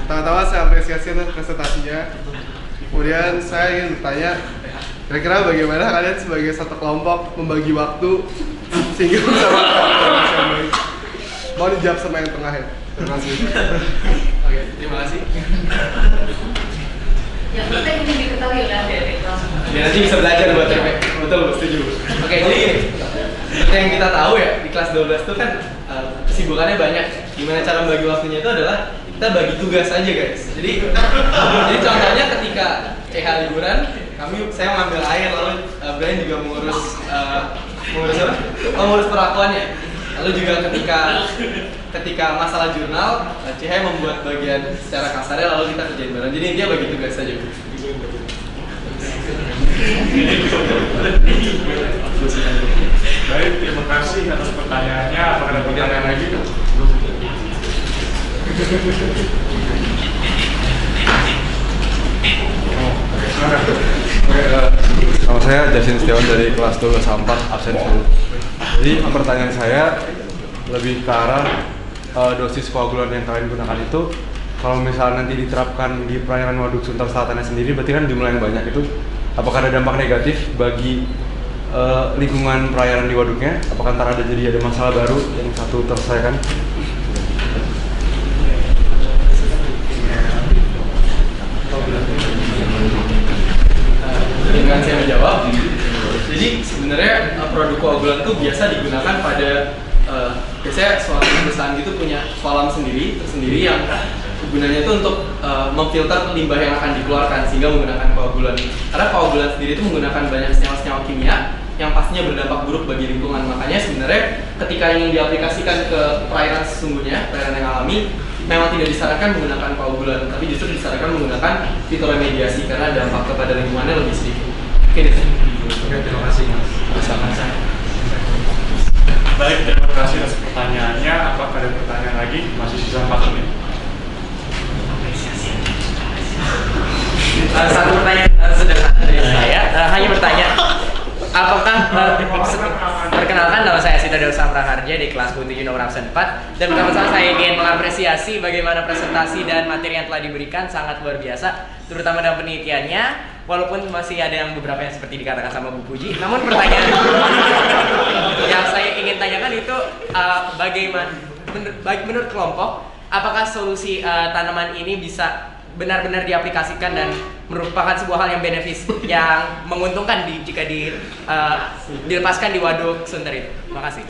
Pertama-tama saya apresiasi atas presentasinya. Kemudian saya ingin bertanya, kira-kira bagaimana kalian sebagai satu kelompok membagi waktu sehingga bisa yang baik? Mau dijawab sama yang tengah ya? Terima kasih. Oke, terima kasih. Yang penting ini diketahui oleh adik-adik kelas. Ya, nanti bisa belajar buat TP. Betul, setuju. Oke, jadi seperti yang kita tahu ya, di kelas 12 itu kan kesibukannya banyak. Gimana cara membagi waktunya itu adalah kita bagi tugas aja guys. Jadi contohnya ketika CH liburan, saya mengambil air, lalu Brian juga mengurus apa? Mengurus perakuannya. Lalu juga ketika masalah jurnal, CH membuat bagian secara kasarnya lalu kita kerjain bareng. Jadi dia bagi tugas saja. Baik, terima kasih atas pertanyaannya. Apakah ada pertanyaan lagi? Nama saya Jasin Setiawan dari kelas 12A4 absen 10. Jadi pertanyaan saya lebih ke arah dosis koagulan yang kalian gunakan itu kalau misalnya nanti diterapkan di perairan Waduk Sunter Selatannya sendiri, berarti kan jumlah yang banyak itu, apakah ada dampak negatif bagi lingkungan perairan di waduknya? Apakah ntar ada masalah baru yang satu terselesaikan? Dengan saya menjawab, jadi sebenarnya produk koagulan itu biasa digunakan pada biasanya suatu perusahaan itu punya kolam tersendiri yang gunanya itu untuk memfilter limbah yang akan dikeluarkan sehingga menggunakan koagulan. Karena koagulan sendiri itu menggunakan banyak senyawa-senyawa kimia yang pastinya berdampak buruk bagi lingkungan. Makanya sebenarnya ketika ingin diaplikasikan ke perairan sesungguhnya, perairan yang alami, memang tidak disarankan menggunakan koagulan, tapi justru disarankan menggunakan fitoremediasi karena dampak kepada lingkungannya lebih sedikit. Oke, terima kasih. Baik, terima kasih atas pertanyaannya. Apakah ada pertanyaan lagi? Masih sisa 4 menit. Satu pertanyaan sederhana dari saya, hanya bertanya, apakah perkenalkan nama saya Sita Dewa Samraharja di kelas 7 nomor absen 4, dan pertama-tama saya ingin mengapresiasi bagaimana presentasi dan materi yang telah diberikan sangat luar biasa, terutama dalam penelitiannya, walaupun masih ada yang beberapa yang seperti dikatakan sama Bu Puji. Namun pertanyaan yang saya ingin tanyakan itu bagaimana menurut kelompok, apakah solusi tanaman ini bisa benar-benar diaplikasikan dan merupakan sebuah hal yang benefis yang menguntungkan jika dilepaskan di waduk Sunter itu. Terima kasih.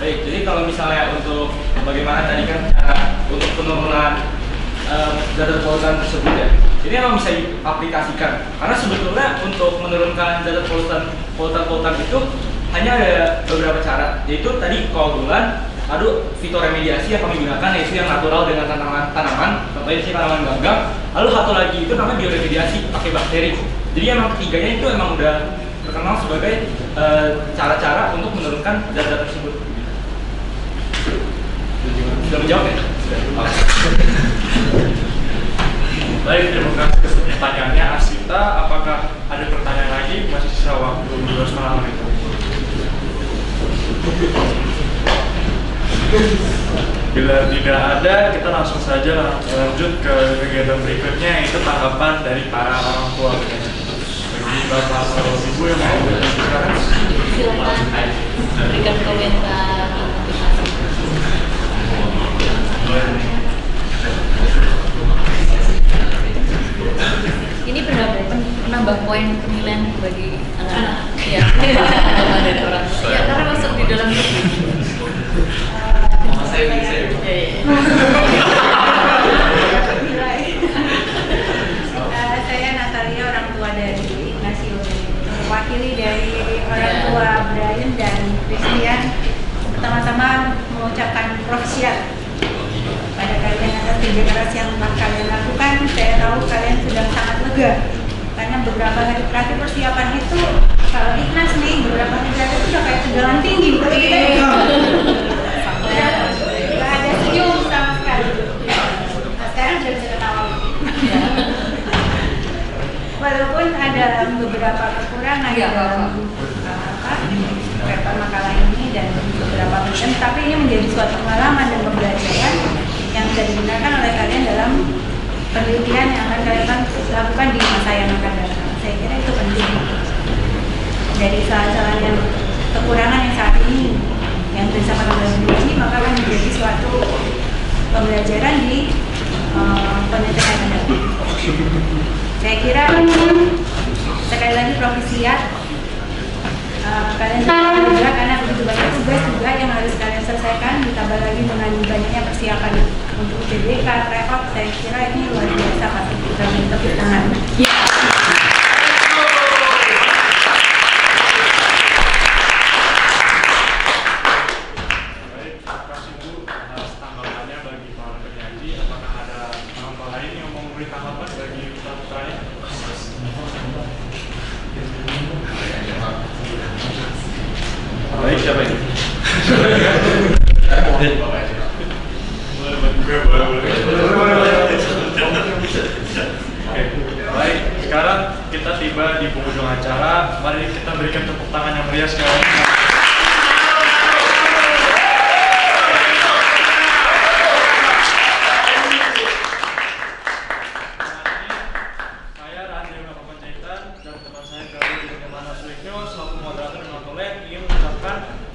Baik, jadi kalau misalnya untuk bagaimana tadi kan cara untuk penurunan zat polutan tersebut ya, ini memang bisa diaplikasikan. Karena sebetulnya untuk menurunkan zat polutan itu hanya ada beberapa cara, yaitu tadi koagulan, fitoremediasi yang kami gunakan, yaitu yang natural dengan tanaman, contohnya di tanaman ganggang. Lalu satu lagi itu namanya bioremediasi pakai bakteri. Jadi emang ketiganya itu emang udah terkenal sebagai cara-cara untuk menurunkan zat-zat tersebut. Sudah menjawab ya? Baik, terima kasih atas pertanyaannya Asita. Apakah ada pertanyaan lagi? Masih sisa waktu 2,5 menit. Bila tidak ada, kita langsung saja lanjut ke kegiatan berikutnya, yaitu tanggapan dari para orang tua. Bagi Bapak atau Ibu yang mau berbicara, silakan berikan komentar. Ini penambah poin penilaian bagi anak-anak. Ya, dari orang tua. Ya, karena masuk di dalam itu. Saya Natalia, orang tua dari Ignacio, mewakili dari orang tua Brian dan Christian. Pertama-tama mengucapkan profesiat pada kalian atas kerja keras yang kalian lakukan. Saya tahu kalian sudah sangat lega karena beberapa hari terakhir persiapan itu, kalau Ignas nih beberapa hari terakhir itu udah kayak tegangan tinggi. Gak ada senyum sama sekali. Nah, sekarang sudah bisa ketawa. Walaupun ada beberapa kekurangan dalam paper makalah ini dan beberapa macam, tapi ini menjadi suatu pengalaman dan pembelajaran yang bisa digunakan oleh kalian dalam penelitian yang akan kalian lakukan di masa yang akan datang. Saya kira itu penting. Dari salah-salah yang kekurangan yang saat ini yang disampaikan oleh Puji, maka akan menjadi suatu pembelajaran di penelitian yang ada. Saya kira sekali lagi profesiat, kalian juga karena begitu banyak tugas juga yang harus kalian selesaikan, ditambah lagi dengan banyaknya persiapan untuk UTBK, tryout. Saya kira ini luar biasa, patut kita tepuk tangan. kita tiba di penghujung acara. Mari kita berikan tepuk tangan yang meriah sekali lagi.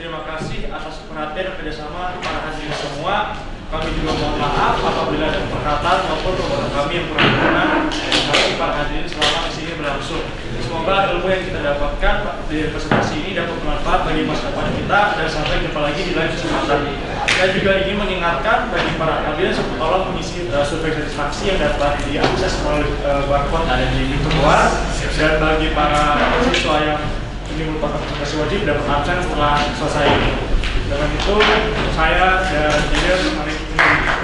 Terima kasih atas perhatian dan kerjasama para hadirin semua. Kami juga mohon maaf apabila ada perkataan maupun perbuatan kami yang kurang berkenan bagi para hadirin selama di sini berlangsung. Semoga ilmu yang kita dapatkan dari presentasi ini dapat bermanfaat bagi masa depan kita, dan sampai jumpa lagi di lain kesempatan. Saya juga ingin mengingatkan bagi para hadirin untuk tolong mengisi survei satisfaksi yang dapat diakses melalui barcode ada di luar, dan bagi para siswa yang ini merupakan presentasi wajib dapat absen setelah selesai. Dengan itu, saya dan Junior mengakhiri.